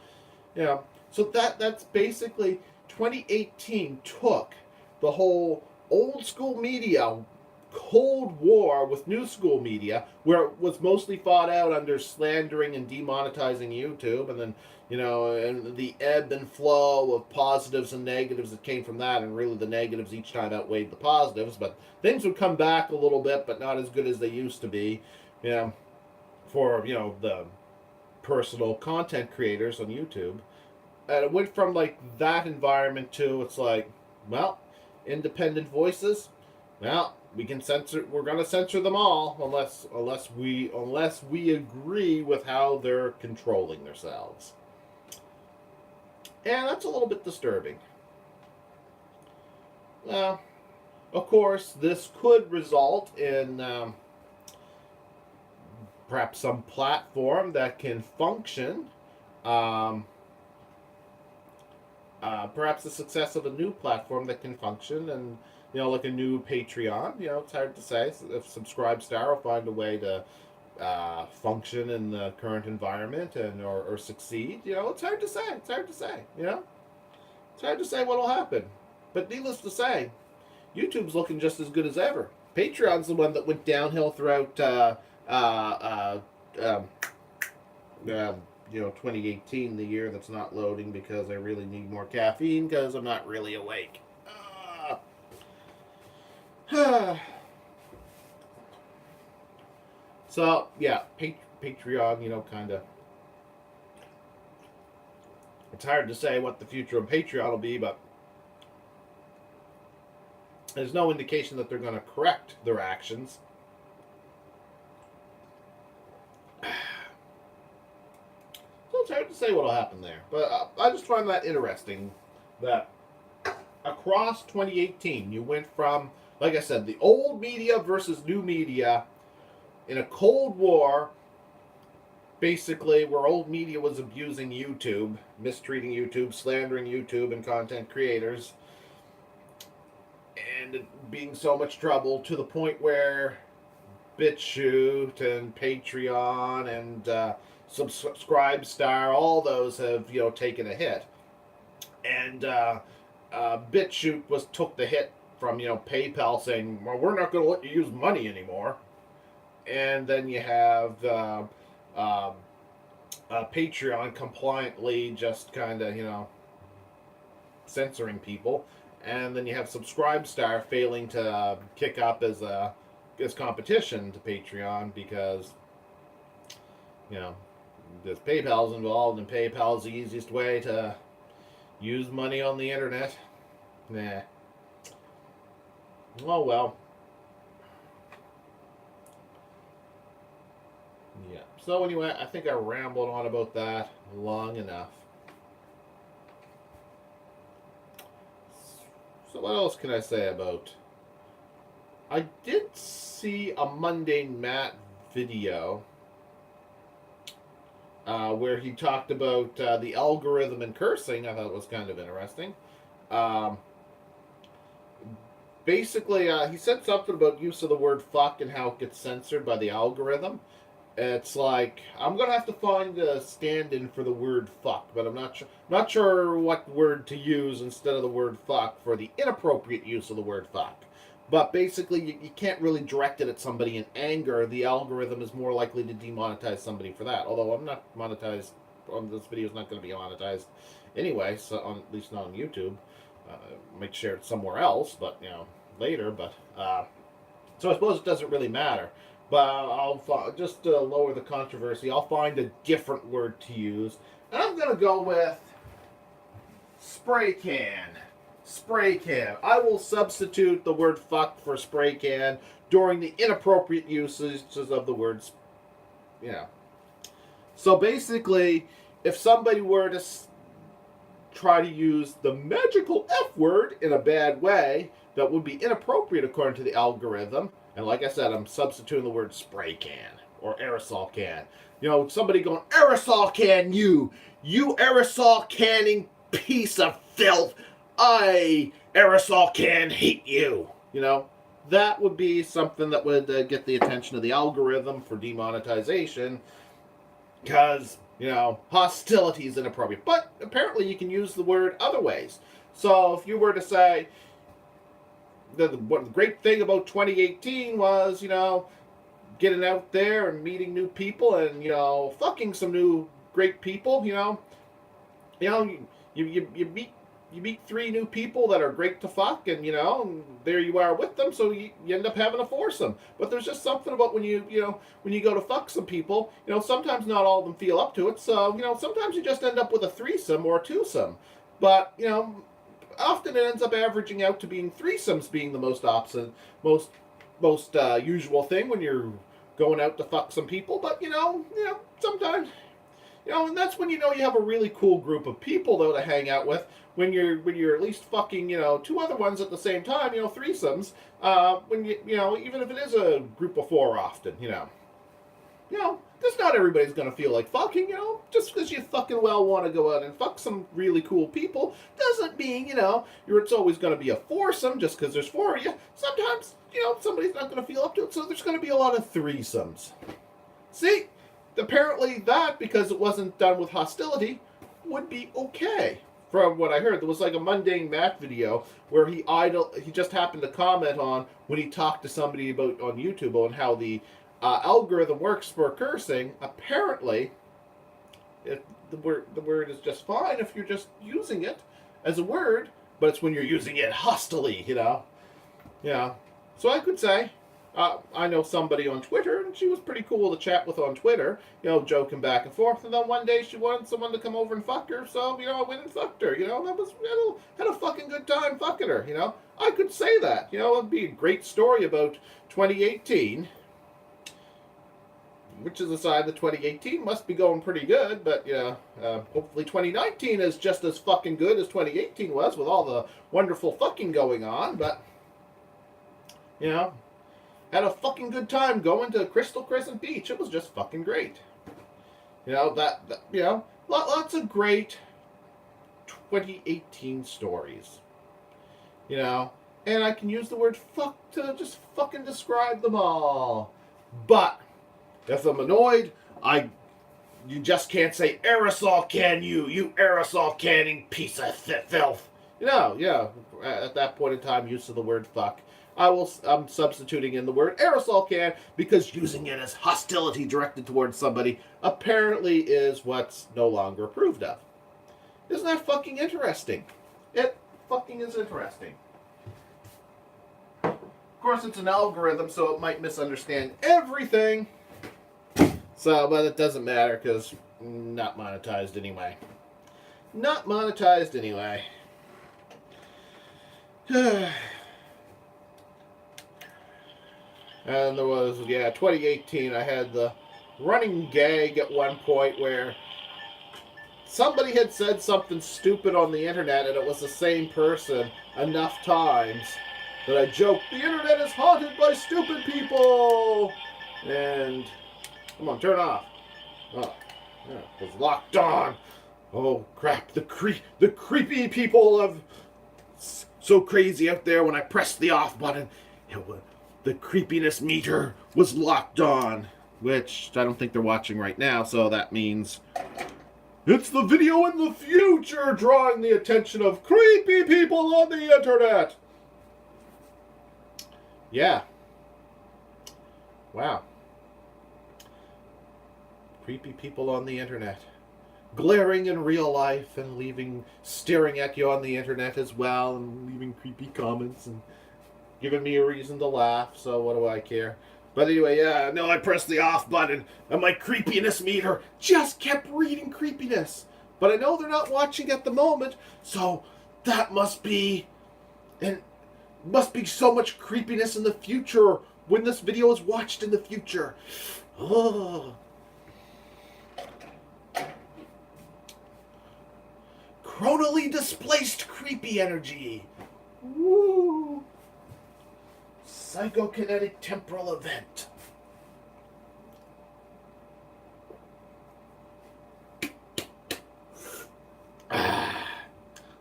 yeah, so that's basically 2018 took the whole old school media Cold War with new school media, where it was mostly fought out under slandering and demonetizing YouTube, and then, you know, and the ebb and flow of positives and negatives that came from that, and really the negatives each time outweighed the positives, but things would come back a little bit, but not as good as they used to be, you know, for, you know, the personal content creators on YouTube. And it went from, like, that environment to, it's like, well, independent voices, well, we can censor. We're gonna censor them all unless we agree with how they're controlling themselves. And that's a little bit disturbing. Well, of course, this could result in perhaps some platform that can function. Perhaps the success of a new platform that can function, and, you know, like a new Patreon. You know, it's hard to say if Subscribestar will find a way to function in the current environment and or succeed. You know, it's hard to say. It's hard to say. You know, it's hard to say what'll happen. But needless to say, YouTube's looking just as good as ever. Patreon's the one that went downhill throughout 2018, the year that's not loading because I really need more caffeine because I'm not really awake. So, yeah, Patreon, kind of. It's hard to say what the future of Patreon will be, but there's no indication that they're going to correct their actions. So it's hard to say what will happen there. But I just find that interesting that across 2018, you went from, like I said, the old media versus new media in a Cold War, basically, where old media was abusing YouTube, mistreating YouTube, slandering YouTube and content creators, and it being so much trouble to the point where BitChute and Patreon and Subscribestar, all those have taken a hit, and BitChute took the hit from PayPal saying, well, we're not going to let you use money anymore, and then you have Patreon compliantly just kind of censoring people, and then you have Subscribestar failing to kick up as competition to Patreon because there's PayPal's involved, and PayPal's the easiest way to use money on the internet. Nah. Oh well. Yeah. So anyway, I think I rambled on about that long enough. So what else can I say about? I did see a Mundane Matt video where he talked about the algorithm and cursing. I thought it was kind of interesting. Basically, he said something about use of the word fuck and how it gets censored by the algorithm. It's like, I'm going to have to find a stand-in for the word fuck, but I'm not sure what word to use instead of the word fuck for the inappropriate use of the word fuck. But basically, you can't really direct it at somebody in anger. The algorithm is more likely to demonetize somebody for that. Although I'm not monetized, this video is not going to be monetized anyway, so at least not on YouTube. Might share it somewhere else, but later. But so I suppose it doesn't really matter. But I'll just to lower the controversy, I'll find a different word to use, and I'm going to go with spray can. Spray can. I will substitute the word fuck for spray can during the inappropriate usages of the words. So basically, if somebody were to try to use the magical F word in a bad way, that would be inappropriate according to the algorithm. And like I said, I'm substituting the word spray can or aerosol can. Somebody going, aerosol can, you aerosol canning piece of filth. I, aerosol can, hate you. That would be something that would get the attention of the algorithm for demonetization because, hostility is inappropriate. But apparently you can use the word other ways. So if you were to say, the great thing about 2018 was, getting out there and meeting new people and, fucking some new great people, you meet 3 new people that are great to fuck, and there you are with them, so you end up having a foursome. But there's just something about when you go to fuck some people, sometimes not all of them feel up to it, so sometimes you just end up with a threesome or a twosome. But often it ends up averaging out to being threesomes being the most usual thing when you're going out to fuck some people. But sometimes and that's when you have a really cool group of people though to hang out with. When you're at least fucking 2 other ones at the same time, threesomes. When even if it is a group of 4 often, just not everybody's gonna feel like fucking. Just because you fucking well want to go out and fuck some really cool people doesn't mean it's always gonna be a foursome just because there's 4 of you. Sometimes somebody's not gonna feel up to it, so there's gonna be a lot of threesomes. See, apparently that, because it wasn't done with hostility, would be okay. From what I heard, there was like a Mundane Matt video where he just happened to comment on when he talked to somebody about on YouTube on how the algorithm works for cursing. Apparently, The word is just fine if you're just using it as a word, but it's when you're using it hostily, Yeah. So I could say, I know somebody on Twitter, and she was pretty cool to chat with on Twitter, joking back and forth. And then one day she wanted someone to come over and fuck her, so, I went and fucked her, That was, had a fucking good time fucking her, I could say that, it'd be a great story about 2018, which is a sign that 2018 must be going pretty good, but, hopefully 2019 is just as fucking good as 2018 was with all the wonderful fucking going on, but, had a fucking good time going to Crystal Crescent Beach. It was just fucking great. Lots of great 2018 stories. And I can use the word fuck to just fucking describe them all. But if I'm annoyed, you just can't say aerosol can, you aerosol canning piece of filth. At that point in time, use of the word fuck. I'm substituting in the word aerosol can because using it as hostility directed towards somebody apparently is what's no longer approved of. Isn't that fucking interesting? It fucking is interesting. Of course, it's an algorithm, so it might misunderstand everything. But it doesn't matter because not monetized anyway. Not monetized anyway. And there was, 2018, I had the running gag at one point where somebody had said something stupid on the internet, and it was the same person enough times that I joked, the internet is haunted by stupid people! And, come on, turn off. Oh, yeah, it was locked on. Oh, crap, the creepy people of so crazy out there when I pressed the off button, the creepiness meter was locked on, which I don't think they're watching right now, so that means it's the video in the future drawing the attention of creepy people on the internet. Yeah. Wow. Creepy people on the internet. Glaring in real life and staring at you on the internet as well, and leaving creepy comments and giving me a reason to laugh, so what do I care? But anyway, I pressed the off button, and my creepiness meter just kept reading creepiness. But I know they're not watching at the moment, so that must be so much creepiness in the future when this video is watched in the future. Oh. Chronally displaced creepy energy. Woo. Psychokinetic temporal event.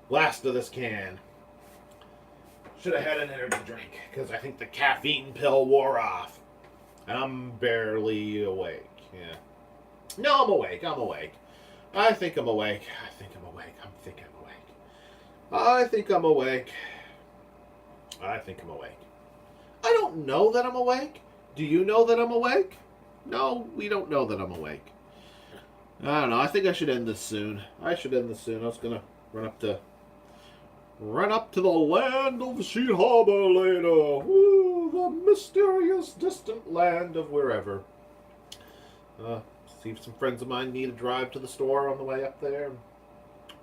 Last of this can. Should have had an energy drink, because I think the caffeine pill wore off. I'm barely awake, yeah. No, I'm awake. I think I'm awake. I don't know that I'm awake. Do you know that I'm awake? No, we don't know that I'm awake. I don't know. I think I should end this soon. I was going to run up to the land of Sheet Harbor later. Ooh, the mysterious distant land of wherever. See if some friends of mine need a drive to the store on the way up there.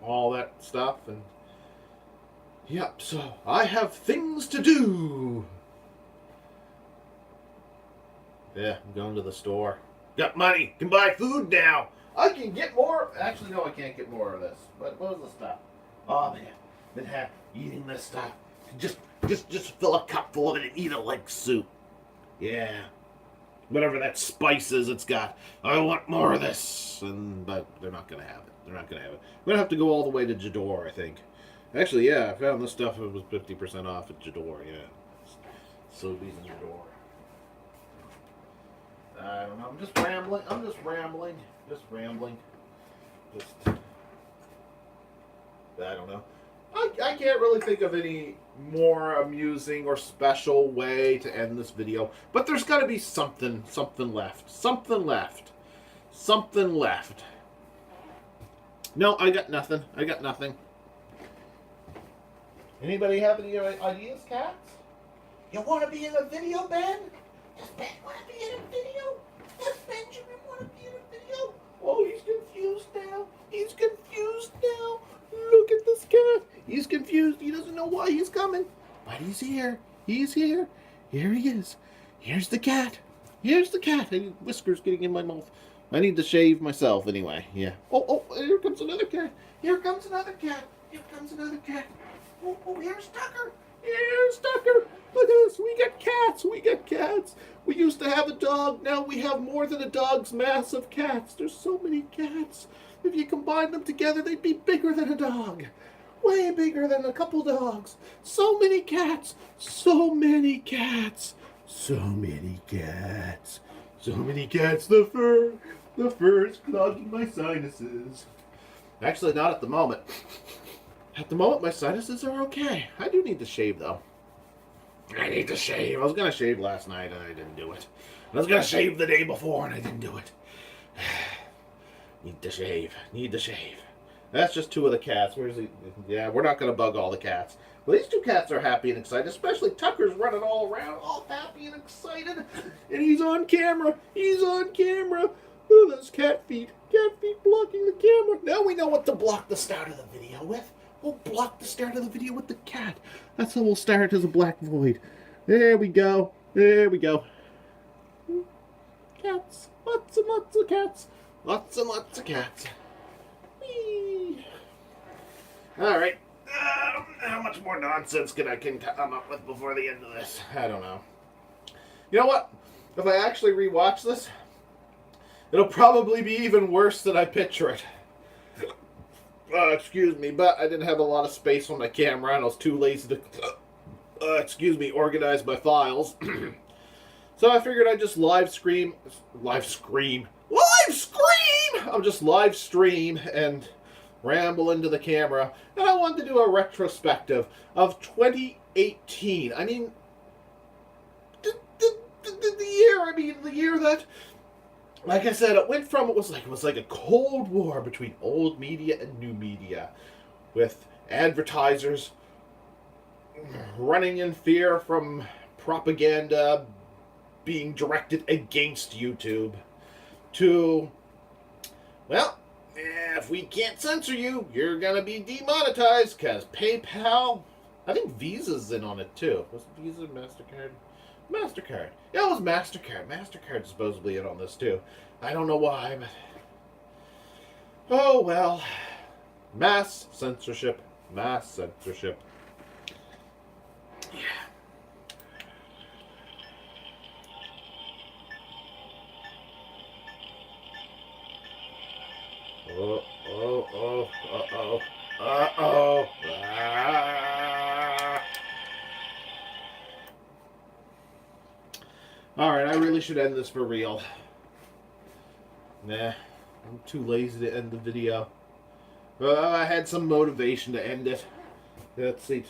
All that stuff. And yep, so I have things to do. Yeah, I'm going to the store. Got money. Can buy food now. I can get more. Actually, no, I can't get more of this. But what is the stuff? Oh, man. Been eating this stuff. Just fill a cup full of it and eat it like soup. Yeah. Whatever that spice is it's got. I want more of this. But they're not going to have it. I'm going to have to go all the way to Jador, I think. Actually, yeah, I found this stuff. It was 50% off at Jador, yeah. Sobeys and Jador. I don't know. I'm just rambling. I don't know. I can't really think of any more amusing or special way to end this video. But there's got to be something left. Something left. No, I got nothing. I got nothing. Anybody have any ideas, cats? You want to be in a video, Ben? Does Ben want to be in a video? Does Benjamin want to be in a video? Oh, he's confused now. He's confused now. Look at this cat. He's confused. He doesn't know why he's coming. But he's here. He's here. Here he is. Here's the cat. Here's the cat. And whiskers getting in my mouth. I need to shave myself anyway. Yeah. Oh, here comes another cat. Here comes another cat. Here comes another cat. Oh, here's Tucker. Here's Tucker. Look at this. We got cats. We got cats. We used to have a dog. Now we have more than a dog's mass of cats. There's so many cats. If you combine them together, they'd be bigger than a dog. Way bigger than a couple dogs. So many cats. So many cats. So many cats. So many cats. The fur is clogging my sinuses. Actually, not at the moment. At the moment, my sinuses are okay. I do need to shave, though. I need to shave. I was going to shave last night, and I didn't do it. I was going to shave the day before, and I didn't do it. Need to shave. Need to shave. That's just two of the cats. Where's he? Yeah, we're not going to bug all the cats. Well, these two cats are happy and excited, especially Tucker's running all around, all happy and excited. And he's on camera. He's on camera. Oh, those cat feet. Cat feet blocking the camera. Now we know what to block the start of the video with. We'll block the start of the video with the cat. That's how we'll start as a black void. There we go. There we go. Cats. Lots and lots of cats. Lots and lots of cats. Whee. All right. How much more nonsense can I come up with before the end of this? I don't know. You know what? If I actually rewatch this, it'll probably be even worse than I picture it. Excuse me, but I didn't have a lot of space on my camera, and I was too lazy to, organize my files. So I figured I'd just live stream! I'll just live stream and ramble into the camera. And I wanted to do a retrospective of 2018. I mean, the year that, like I said, it was like a cold war between old media and new media, with advertisers running in fear from propaganda being directed against YouTube, to, well, if we can't censor you, you're gonna be demonetized because PayPal, I think Visa's in on it too. Was it Visa, MasterCard? MasterCard. Yeah, it was MasterCard. MasterCard's supposedly in on this too. I don't know why, but... oh, well. Mass censorship. Mass censorship. Yeah. Uh-oh. Alright, I really should end this for real. Nah, I'm too lazy to end the video. I had some motivation to end it. Let's see,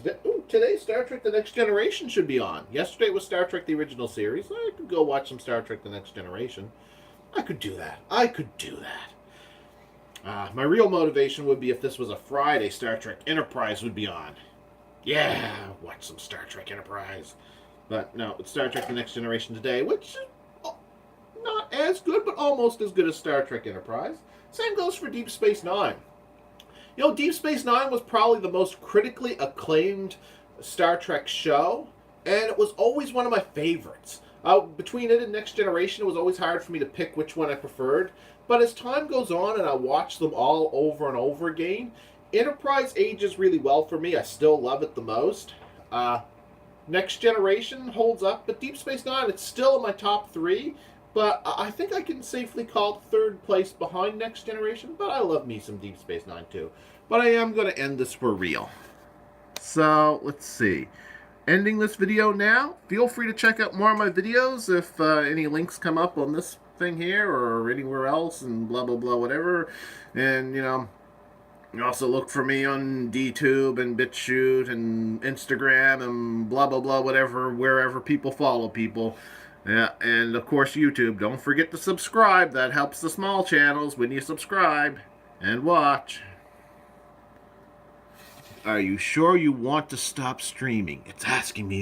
today Star Trek The Next Generation should be on. Yesterday was Star Trek The Original Series. I could go watch some Star Trek The Next Generation. I could do that. My real motivation would be if this was a Friday, Star Trek Enterprise would be on. Yeah, watch some Star Trek Enterprise. But no, it's Star Trek The Next Generation today, which is not as good, but almost as good as Star Trek Enterprise. Same goes for Deep Space Nine. You know, Deep Space Nine was probably the most critically acclaimed Star Trek show, and it was always one of my favorites. Between it and Next Generation, it was always hard for me to pick which one I preferred. But as time goes on and I watch them all over and over again, Enterprise ages really well for me. I still love it the most. Next Generation holds up, but Deep Space Nine, it's still in my top 3. But I think I can safely call it 3rd place behind Next Generation. But I love me some Deep Space Nine too. But I am going to end this for real. So, let's see. Ending this video now. Feel free to check out more of my videos if any links come up on this thing here or anywhere else and blah blah blah whatever. And you also look for me on DTube and BitChute and Instagram and blah blah blah whatever, wherever people follow people. Yeah, and of course YouTube. Don't forget to subscribe. That helps the small channels when you subscribe and watch. Are you sure you want to stop streaming? It's asking me